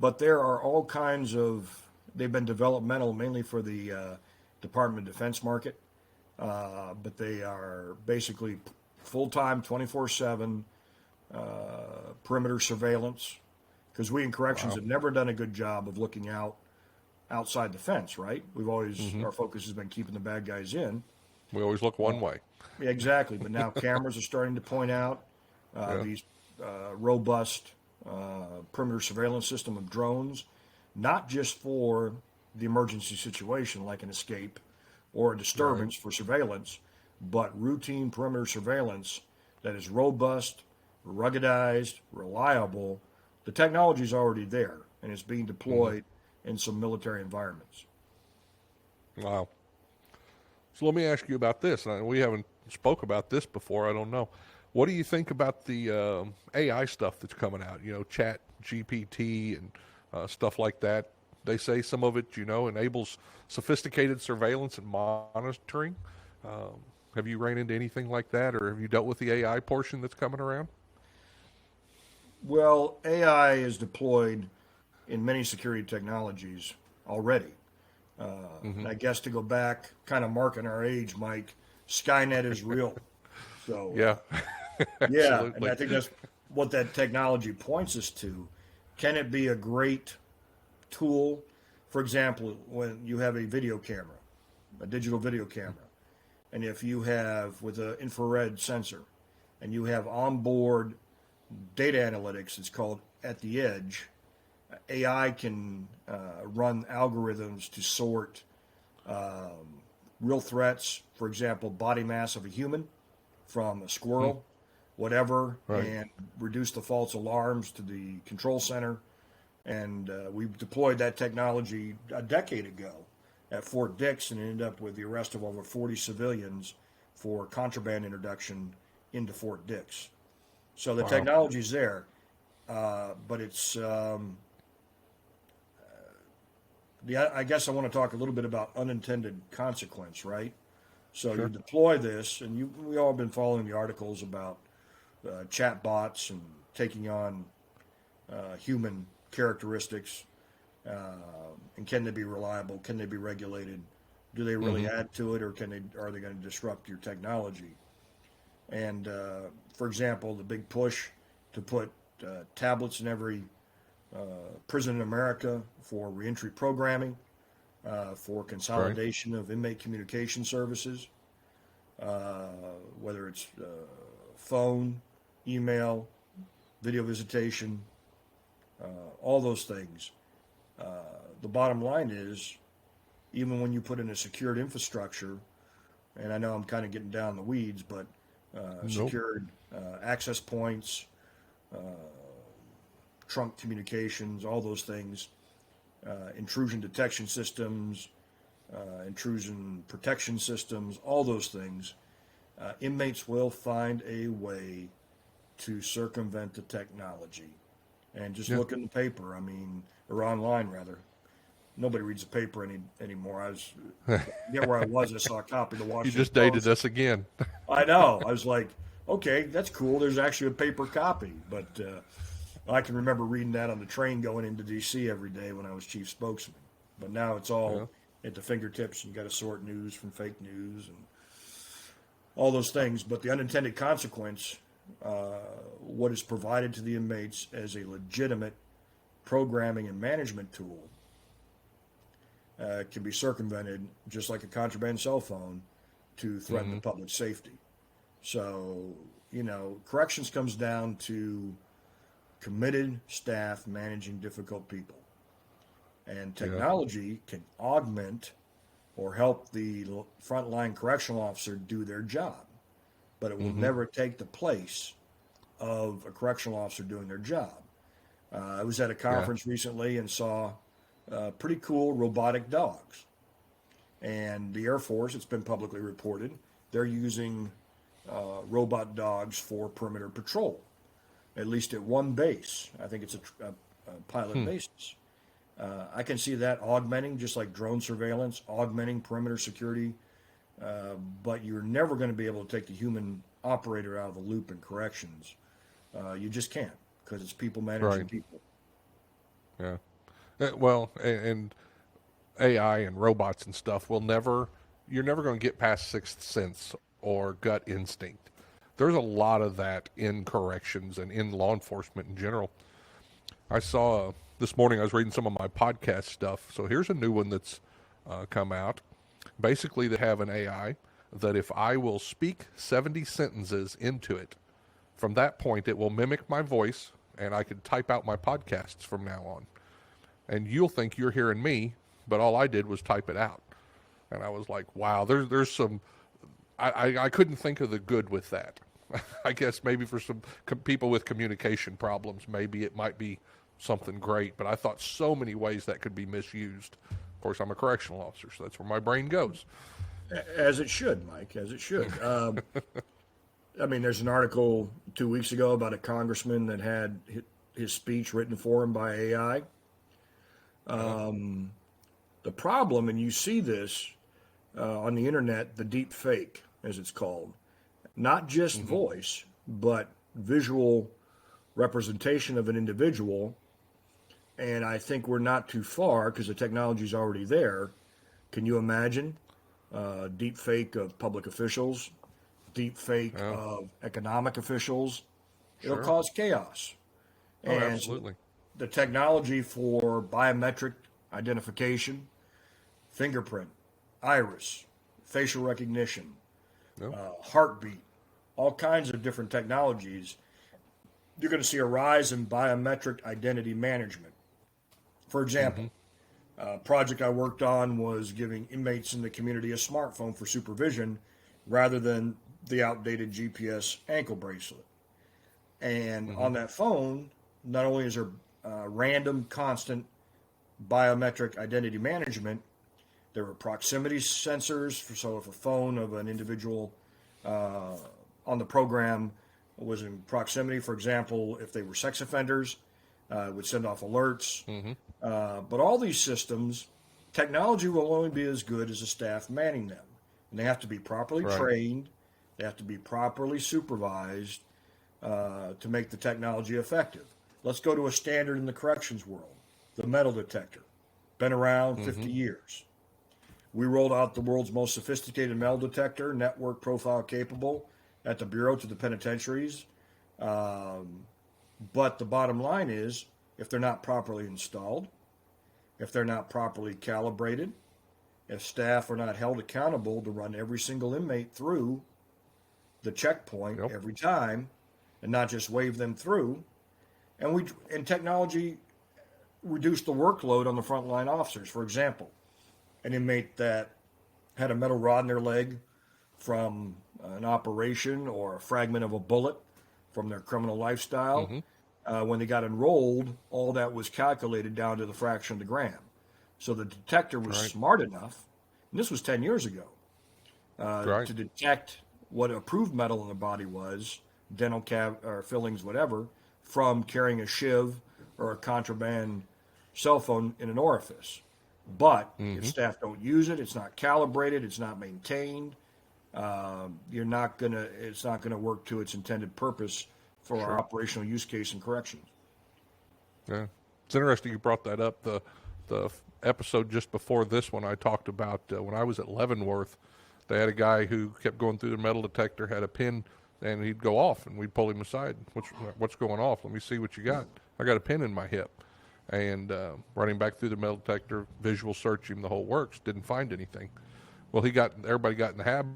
But there are all kinds of, they've been developmental mainly for the Department of Defense market, but they are basically full-time, 24/7 perimeter surveillance, because we in corrections have never done a good job of looking outside the fence, right? We've always, our focus has been keeping the bad guys in. We always look one way. Yeah, exactly. But now cameras are starting to point out Yeah. these robust perimeter surveillance system of drones, not just for the emergency situation like an escape or a disturbance for surveillance, but routine perimeter surveillance that is robust, ruggedized, reliable. The technology is already there and it's being deployed in some military environments. Wow. So let me ask you about this. We haven't spoke about this before. I don't know. What do you think about the AI stuff that's coming out? You know, Chat GPT and stuff like that. They say some of it, enables sophisticated surveillance and monitoring. Have you ran into anything like that, or have you dealt with the AI portion that's coming around? Well, AI is deployed in many security technologies already. And I guess to go back, kind of marking our age, Mike, Skynet is real. So, Yeah, yeah, and absolutely. I think that's what that technology points us to. Can it be a great tool? For example, when you have a video camera, a digital video camera, and if you have with an infrared sensor, and you have onboard data analytics, it's called at the edge. AI can run algorithms to sort real threats, for example, body mass of a human from a squirrel, whatever, Right. and reduce the false alarms to the control center. And we deployed that technology a decade ago at Fort Dix and ended up with the arrest of over 40 civilians for contraband introduction into Fort Dix. So the Wow. technology's there, but it's I guess I want to talk a little bit about unintended consequence, right? So you Sure. deploy this, and we all have been following the articles about chat bots and taking on human characteristics, and can they be reliable? Can they be regulated? Do they really add to it, or are they going to disrupt your technology? And for example, the big push to put tablets in every prison in America for reentry programming, for consolidation of inmate communication services, whether it's phone, email, video visitation, all those things. The bottom line is, even when you put in a secured infrastructure, and I know I'm kind of getting down the weeds, but Nope. secured access points, trunk communications, all those things, intrusion detection systems, intrusion protection systems, all those things, inmates will find a way to circumvent the technology. And just Yeah. look in the paper, or online rather. Nobody reads the paper anymore. I forget where I was. I saw a copy of the You Washington just dated Post. us again. I know. I was like, okay, that's cool. There's actually a paper copy. But I can remember reading that on the train going into D.C. every day when I was chief spokesman. But now it's all at the fingertips. You got to sort news from fake news and all those things. But the unintended consequence, what is provided to the inmates as a legitimate programming and management tool, can be circumvented just like a contraband cell phone to threaten the public safety. So, corrections comes down to committed staff managing difficult people. And technology can augment or help the frontline correctional officer do their job, but it will never take the place of a correctional officer doing their job. I was at a conference recently and saw pretty cool robotic dogs. And the Air Force, it's been publicly reported, they're using robot dogs for perimeter patrol, at least at one base. I think it's a pilot basis. I can see that augmenting, just like drone surveillance, augmenting perimeter security, but you're never going to be able to take the human operator out of the loop in corrections. You just can't, because it's people managing Right. people. Yeah. Well, and AI and robots and stuff you're never going to get past sixth sense or gut instinct. There's a lot of that in corrections and in law enforcement in general. I saw this morning, I was reading some of my podcast stuff. So here's a new one that's come out. Basically, they have an AI that if I will speak 70 sentences into it, from that point it will mimic my voice, and I can type out my podcasts from now on. And you'll think you're hearing me, but all I did was type it out. And I was like, wow, there's some, I couldn't think of the good with that. I guess maybe for some people with communication problems, maybe it might be something great, but I thought so many ways that could be misused. Of course, I'm a correctional officer, so that's where my brain goes. As it should, Mike, as it should. I mean, there's an article 2 weeks ago about a congressman that had his speech written for him by AI. The problem, and you see this on the internet, the deep fake, as it's called, not just voice, but visual representation of an individual. And I think we're not too far because the technology is already there. Can you imagine deep fake of public officials, deep fake of economic officials? Sure. It'll cause chaos. Oh, And absolutely. the technology for biometric identification, fingerprint, iris, facial recognition, heartbeat, all kinds of different technologies. You're going to see a rise in biometric identity management. For example, a project I worked on was giving inmates in the community a smartphone for supervision rather than the outdated GPS ankle bracelet. And on that phone, not only is there random, constant biometric identity management, there were proximity sensors. So if a phone of an individual on the program was in proximity, for example, if they were sex offenders, it would send off alerts. But all these systems, technology will only be as good as the staff manning them. And they have to be properly trained. They have to be properly supervised to make the technology effective. Let's go to a standard in the corrections world, the metal detector. Been around 50 years. We rolled out the world's most sophisticated metal detector, network profile capable, at the Bureau to the penitentiaries. But the bottom line is, if they're not properly installed, if they're not properly calibrated, if staff are not held accountable to run every single inmate through the checkpoint every time and not just wave them through, and technology reduced the workload on the frontline officers. For example, an inmate that had a metal rod in their leg from an operation or a fragment of a bullet from their criminal lifestyle, when they got enrolled, all that was calculated down to the fraction of the gram. So the detector was smart enough, and this was 10 years ago, to detect what approved metal in the body was, dental or fillings, whatever, from carrying a shiv or a contraband cell phone in an orifice. But if staff don't use it, it's not calibrated, it's not maintained, it's not gonna work to its intended purpose for our operational use case in corrections. Yeah, it's interesting you brought that up. The episode just before this one, I talked about when I was at Leavenworth, they had a guy who kept going through the metal detector, had a pin, and he'd go off, and we'd pull him aside. What's going off? Let me see what you got. I got a pin in my hip. And running back through the metal detector, visual search him, the whole works, didn't find anything. Well, everybody got in the habit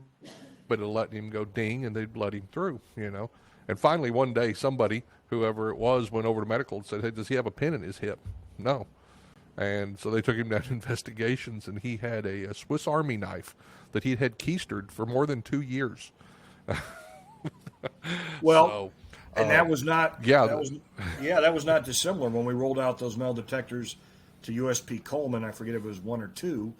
of letting him go ding, and they'd let him through, And finally, one day, somebody, whoever it was, went over to medical and said, "Hey, does he have a pin in his hip?" No. And so they took him down to investigations, and he had a Swiss Army knife that he'd had keistered for more than 2 years. Well, and that was not that was not dissimilar when we rolled out those metal detectors to USP Coleman. I forget if it was 1 or 2,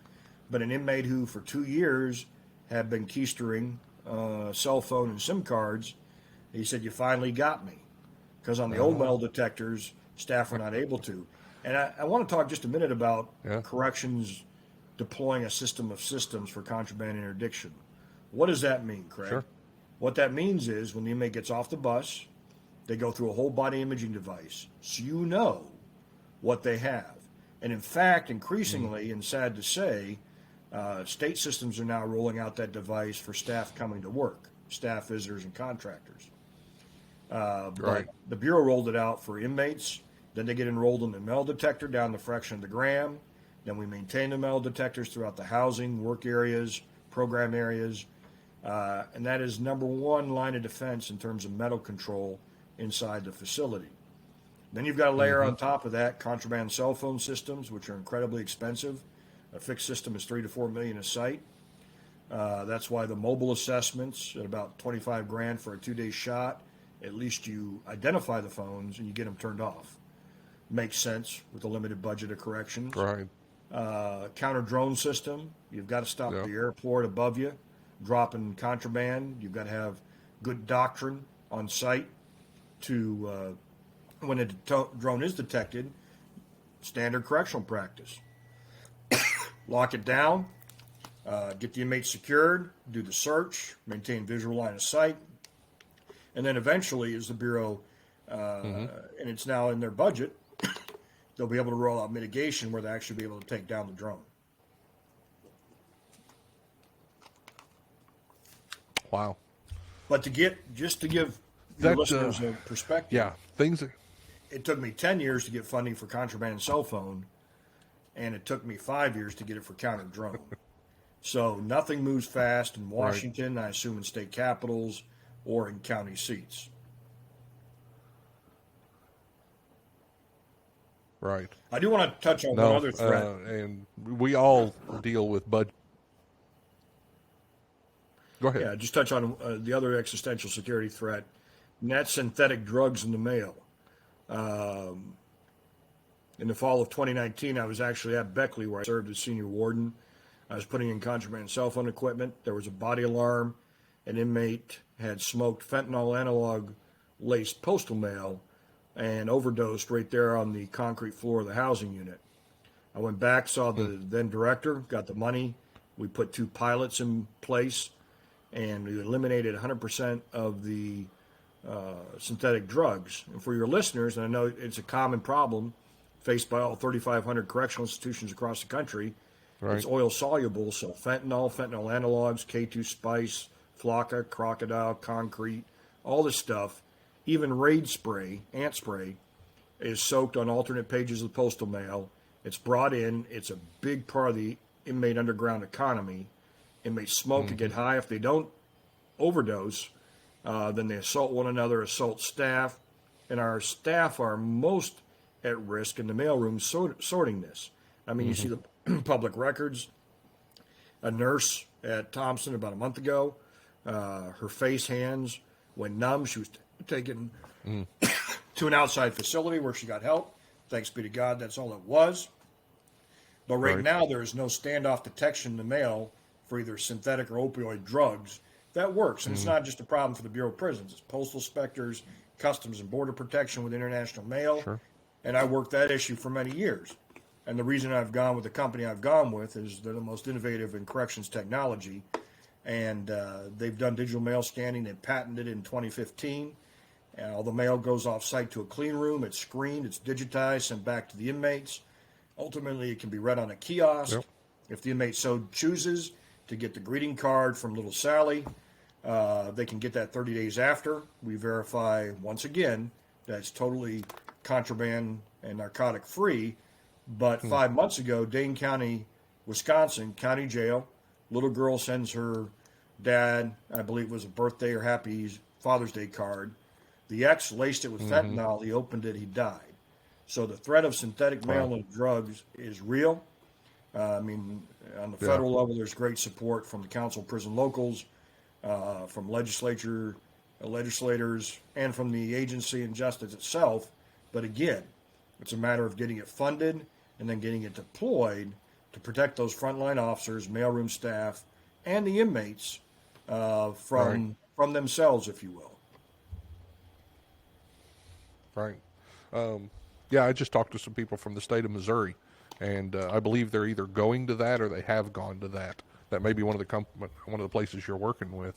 but an inmate who for 2 years had been keistering cell phone and SIM cards, he said, "You finally got me," because on the old metal detectors, staff were not able to. And I want to talk just a minute about corrections deploying a system of systems for contraband interdiction. What does that mean, Craig? Sure. What that means is when the inmate gets off the bus, they go through a whole body imaging device, so you know what they have. And in fact, increasingly, and sad to say, state systems are now rolling out that device for staff coming to work, staff, visitors, and contractors. But the Bureau rolled it out for inmates. Then they get enrolled in the metal detector down the fraction of the gram. Then we maintain the metal detectors throughout the housing, work areas, program areas. And that is number one line of defense in terms of metal control inside the facility. Then you've got to layer on top of that contraband cell phone systems, which are incredibly expensive. A fixed system is $3 to $4 million a site. That's why the mobile assessments at about 25 grand for a 2-day shot. At least you identify the phones and you get them turned off. Makes sense with the limited budget of corrections. Right. Counter drone system. You've got to stop the airport above you, dropping contraband. You've got to have good doctrine on site to, when a drone is detected, standard correctional practice. Lock it down, get the inmate secured, do the search, maintain visual line of sight, and then eventually, as the Bureau, and it's now in their budget, they'll be able to roll out mitigation where they actually be able to take down the drone. Wow. But to give your listeners a perspective, it took me 10 years to get funding for contraband cell phone, and it took me 5 years to get it for counter drone. So nothing moves fast in Washington, I assume in state capitals or in county seats. Right. I do want to touch on one other threat. And we all deal with budget. Go ahead. Yeah, just touch on the other existential security threat, and that's synthetic drugs in the mail. In the fall of 2019, I was actually at Beckley where I served as senior warden. I was putting in contraband cell phone equipment. There was a body alarm. An inmate had smoked fentanyl analog laced postal mail and overdosed right there on the concrete floor of the housing unit. I went back, saw the then director, got the money. We put 2 pilots in place, and we eliminated 100% of the synthetic drugs. And for your listeners, and I know it's a common problem faced by all 3,500 correctional institutions across the country, it's oil soluble, so fentanyl analogs, K2 spice, flocka, crocodile, concrete, all this stuff, even raid spray, ant spray, is soaked on alternate pages of the postal mail. It's brought in. It's a big part of the inmate underground economy. Inmates smoke to get high. If they don't overdose, then they assault one another, assault staff, and our staff are most at risk in the mailroom sorting this. I mean, you see the public records. A nurse at Thompson about a month ago, her face, hands went numb. She was taken to an outside facility where she got help. Thanks be to God, that's all it was. But right now, there is no standoff detection in the mail for either synthetic or opioid drugs. That works, and it's not just a problem for the Bureau of Prisons. It's postal inspectors, Customs and Border Protection with international mail, and I worked that issue for many years. And the reason I've gone with the company I've gone with is they're the most innovative in corrections technology, and they've done digital mail scanning. They patented it in 2015. And all the mail goes off-site to a clean room. It's screened, it's digitized, sent back to the inmates. Ultimately, it can be read on a kiosk. If the inmate so chooses to get the greeting card from Little Sally, they can get that 30 days after. We verify, once again, that it's totally contraband and narcotic free. But 5 months ago, Dane County, Wisconsin, county jail, little girl sends her dad, I believe it was a birthday or happy Father's Day card. The ex laced it with fentanyl. He opened it. He died. So the threat of synthetic mail and drugs is real. I mean, on the federal level, there's great support from the Council of Prison Locals, from legislators, and from the agency and justice itself. But again, it's a matter of getting it funded and then getting it deployed to protect those frontline officers, mailroom staff, and the inmates from themselves, if you will. Right. I just talked to some people from the state of Missouri, and I believe they're either going to that or they have gone to that. That may be one of the places you're working with.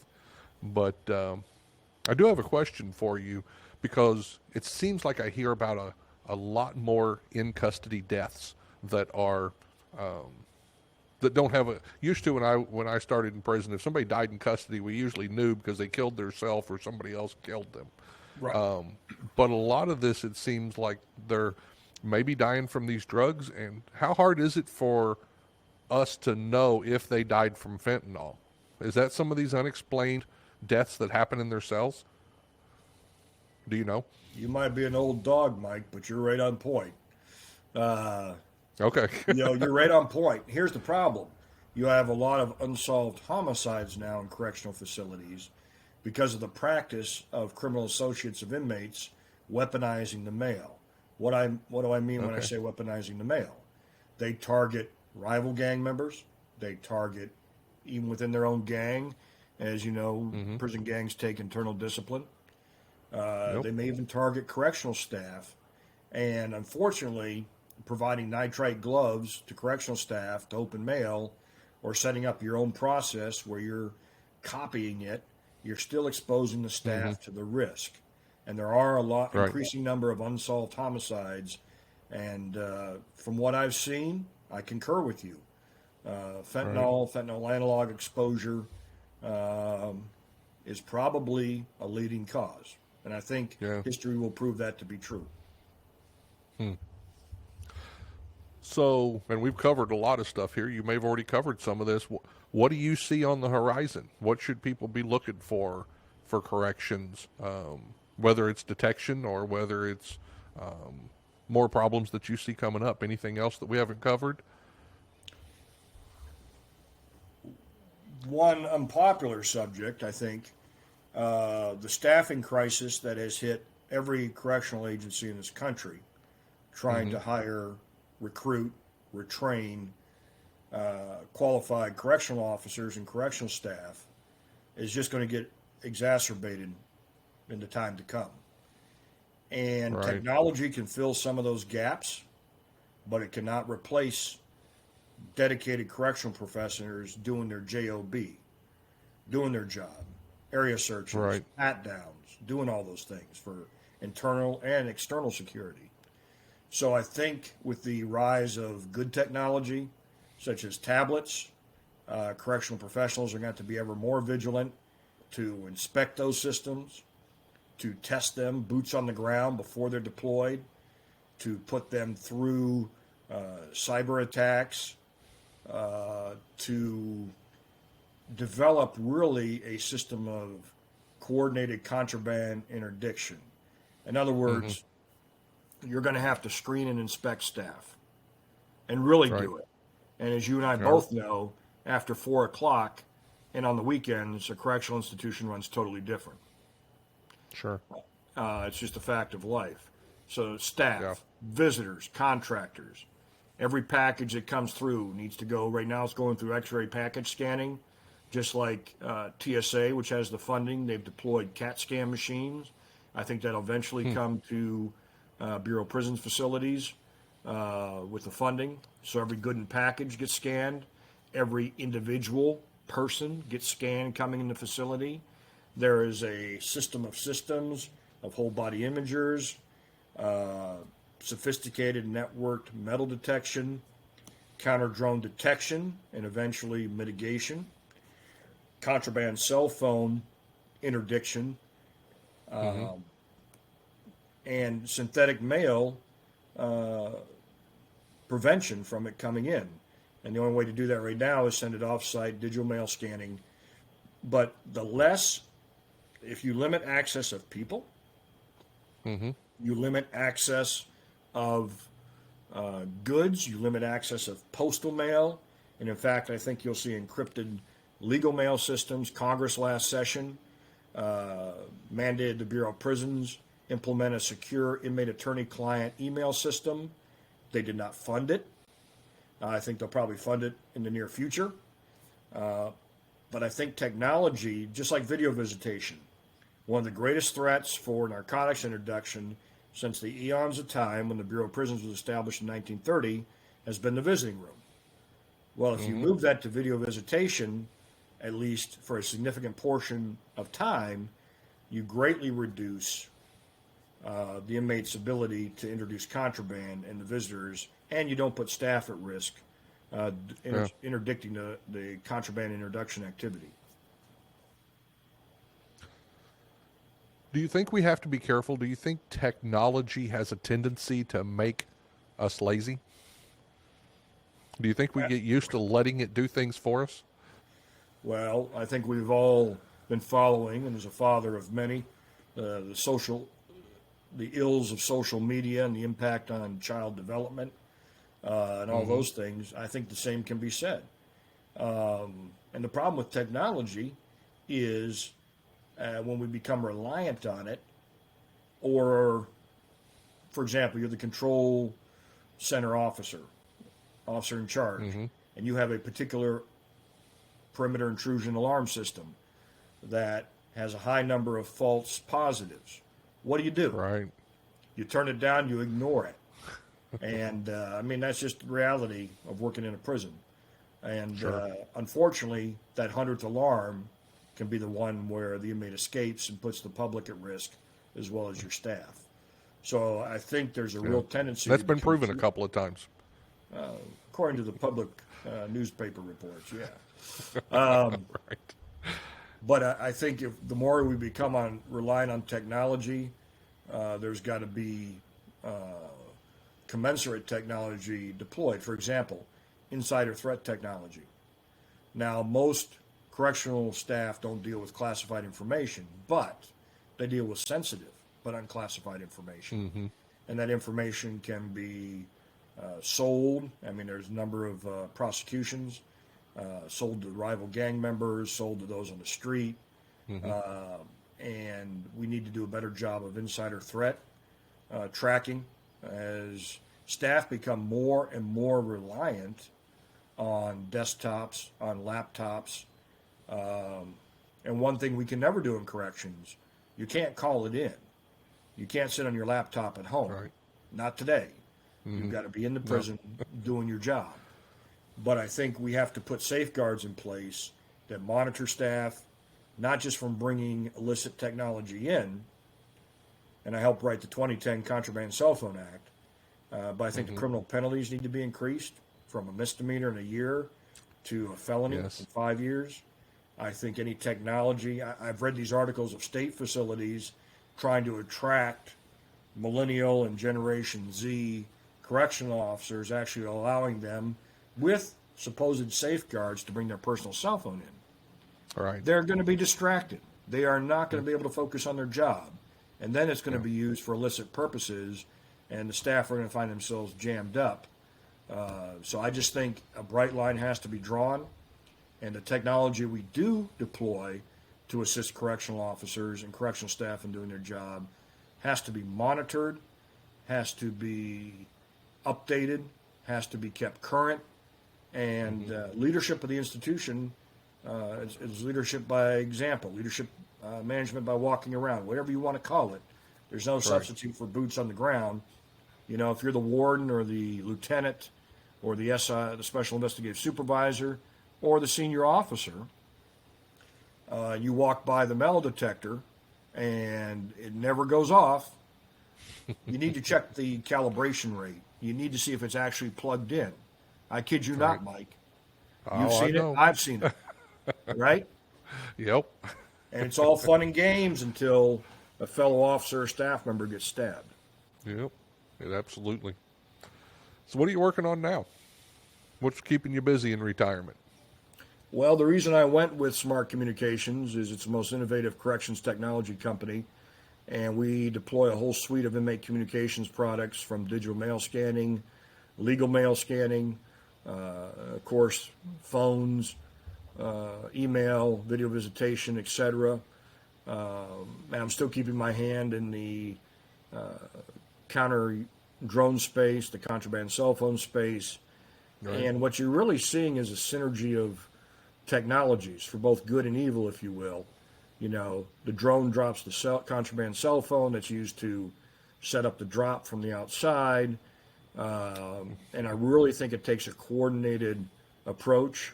But I do have a question for you, because it seems like I hear about a lot more in custody deaths that are that don't have a used to when I started in prison. If somebody died in custody, we usually knew because they killed themselves or somebody else killed them. Right. But a lot of this, it seems like they're maybe dying from these drugs. And how hard is it for us to know if they died from fentanyl? Is that some of these unexplained deaths that happen in their cells? Do you know? You might be an old dog, Mike, but you're right on point. Okay. You're right on point. Here's the problem. You have a lot of unsolved homicides now in correctional facilities because of the practice of criminal associates of inmates weaponizing the male. What do I mean when I say weaponizing the male? They target rival gang members. They target, even within their own gang, as you know, prison gangs take internal discipline. They may even target correctional staff. And unfortunately, providing nitrite gloves to correctional staff to open mail or setting up your own process where you're copying it, you're still exposing the staff to the risk. And there are increasing number of unsolved homicides. And from what I've seen, I concur with you. Fentanyl analog exposure is probably a leading cause. And I think history will prove that to be true. So, and we've covered a lot of stuff here. You may have already covered some of this. What do you see on the horizon? What should people be looking for corrections, whether it's detection or whether it's more problems that you see coming up? Anything else that we haven't covered? One unpopular subject, I think, the staffing crisis that has hit every correctional agency in this country, trying to hire, recruit, retrain qualified correctional officers and correctional staff, is just going to get exacerbated in the time to come. And technology can fill some of those gaps, but it cannot replace dedicated correctional professors doing their JOB, doing their job, area searches, pat downs, doing all those things for internal and external security. So I think with the rise of good technology, such as tablets, correctional professionals are going to have to be ever more vigilant to inspect those systems, to test them, boots on the ground before they're deployed, to put them through cyber attacks, to develop really a system of coordinated contraband interdiction. In other words, you're going to have to screen and inspect staff and really do it. And as you and I both know, after 4 o'clock and on the weekends, a correctional institution runs totally different. Sure. It's just a fact of life. So staff, visitors, contractors, every package that comes through needs to go. Right now it's going through X-ray package scanning, just like TSA, which has the funding. They've deployed CAT scan machines. I think that'll eventually come to Bureau of Prisons facilities with the funding. So every good and package gets scanned. Every individual person gets scanned coming in the facility. There is a system of systems of whole body imagers, sophisticated networked metal detection, counter drone detection, and eventually mitigation, contraband cell phone interdiction, and synthetic mail prevention from it coming in. And the only way to do that right now is send it off-site, digital mail scanning. But the less, if you limit access of people, you limit access of goods, you limit access of postal mail. And in fact, I think you'll see encrypted legal mail systems. Congress last session mandated the Bureau of Prisons implement a secure inmate attorney-client email system. They did not fund it. I think they'll probably fund it in the near future. But I think technology, just like video visitation, one of the greatest threats for narcotics interdiction since the eons of time when the Bureau of Prisons was established in 1930 has been the visiting room. Well, if you move that to video visitation, at least for a significant portion of time, you greatly reduce the inmate's ability to introduce contraband and the visitors, and you don't put staff at risk interdicting the contraband introduction activity. Do you think we have to be careful? Do you think technology has a tendency to make us lazy? Do you think we get used to letting it do things for us? Well, I think we've all been following, and as a father of many, the ills of social media and the impact on child development and all those things. I think the same can be said. And the problem with technology is when we become reliant on it, or, for example, you're the control center officer in charge, and you have a particular perimeter intrusion alarm system that has a high number of false positives. What do? Right. You turn it down, you ignore it. And, I mean, that's just the reality of working in a prison. And unfortunately, that 100th alarm can be the one where the inmate escapes and puts the public at risk as well as your staff. So I think there's a real tendency. That's been proven a couple of times. According to the public newspaper reports, yeah. Right. But I think if the more we become reliant on technology, there's got to be commensurate technology deployed. For example, insider threat technology. Now, most correctional staff don't deal with classified information, but they deal with sensitive but unclassified information. And that information can be sold. I mean, there's a number of prosecutions sold to rival gang members, sold to those on the street. And we need to do a better job of insider threat tracking as staff become more and more reliant on desktops, on laptops. And one thing we can never do in corrections, you can't call it in. You can't sit on your laptop at home. Right. Not today. You've got to be in the prison doing your job. But I think we have to put safeguards in place that monitor staff, not just from bringing illicit technology in, and I helped write the 2010 Contraband Cell Phone Act, but I think the criminal penalties need to be increased from a misdemeanor in a year to a felony in 5 years. I think any technology, I've read these articles of state facilities trying to attract millennial and Generation Z correctional officers, actually allowing them with supposed safeguards to bring their personal cell phone in. Right. They're going to be distracted. They are not going to be able to focus on their job. And then it's going to be used for illicit purposes, and the staff are going to find themselves jammed up. So I just think a bright line has to be drawn, and the technology we do deploy to assist correctional officers and correctional staff in doing their job has to be monitored, has to be updated, has to be kept current, and leadership of the institution is leadership by example, leadership management by walking around, whatever you want to call it. There's no substitute for boots on the ground. You know, if you're the warden or the lieutenant or the SI, the special investigative supervisor, or the senior officer, you walk by the metal detector and it never goes off, you need to check the calibration rate. You need to see if it's actually plugged in. I kid you not, Mike. You've seen it. I've seen it. Right? Yep. And it's all fun and games until a fellow officer or staff member gets stabbed. Yep. Absolutely. So what are you working on now? What's keeping you busy in retirement? Well, the reason I went with Smart Communications is it's the most innovative corrections technology company, and we deploy a whole suite of inmate communications products from digital mail scanning, legal mail scanning, of course, phones, email, video visitation, etc. I'm still keeping my hand in the counter drone space, the contraband cell phone space, and what you're really seeing is a synergy of technologies for both good and evil, if you will. You know, the drone drops the contraband cell phone that's used to set up the drop from the outside, and I really think it takes a coordinated approach.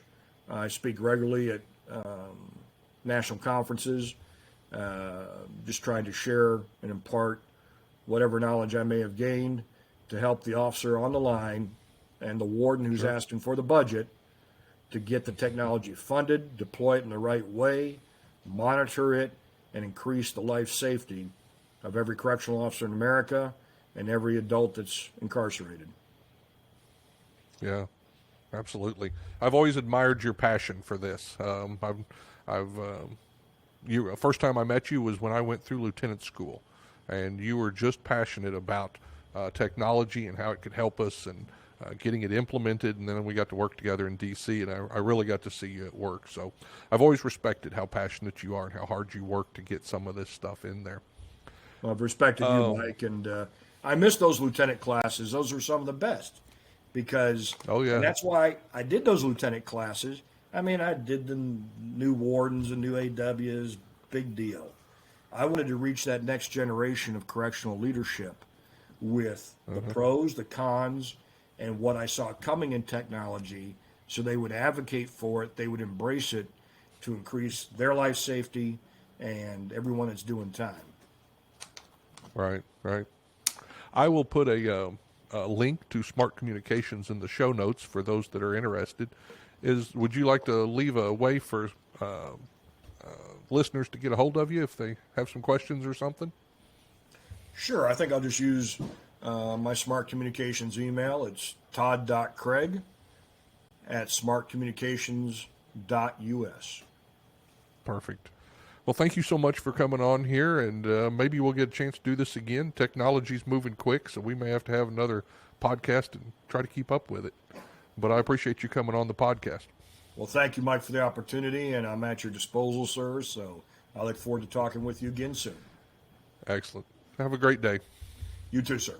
I speak regularly at national conferences, just trying to share and impart whatever knowledge I may have gained to help the officer on the line and the warden who's asking for the budget to get the technology funded, deploy it in the right way, monitor it, and increase the life safety of every correctional officer in America and every adult that's incarcerated. Yeah. Absolutely. I've always admired your passion for this. First time I met you was when I went through lieutenant school, and you were just passionate about technology and how it could help us and getting it implemented. And then we got to work together in D.C., and I really got to see you at work. So I've always respected how passionate you are and how hard you work to get some of this stuff in there. Well, I've respected you, Mike, and I miss those lieutenant classes. Those were some of the best because, Oh, yeah. and that's why I did those lieutenant classes. I mean, I did the new wardens and new AWs, big deal. I wanted to reach that next generation of correctional leadership with the pros, the cons, and what I saw coming in technology so they would advocate for it, they would embrace it to increase their life safety and everyone that's doing time. Right, right. I will put a link to Smart Communications in the show notes for those that are interested. Would you like to leave a way for listeners to get a hold of you if they have some questions or something? Sure. I think I'll just use my Smart Communications email. It's todd.craig@smartcommunications.us. Perfect. Well, thank you so much for coming on here, and maybe we'll get a chance to do this again. Technology's moving quick, so we may have to have another podcast and try to keep up with it. But I appreciate you coming on the podcast. Well, thank you, Mike, for the opportunity, and I'm at your disposal, sir. So I look forward to talking with you again soon. Excellent. Have a great day. You too, sir.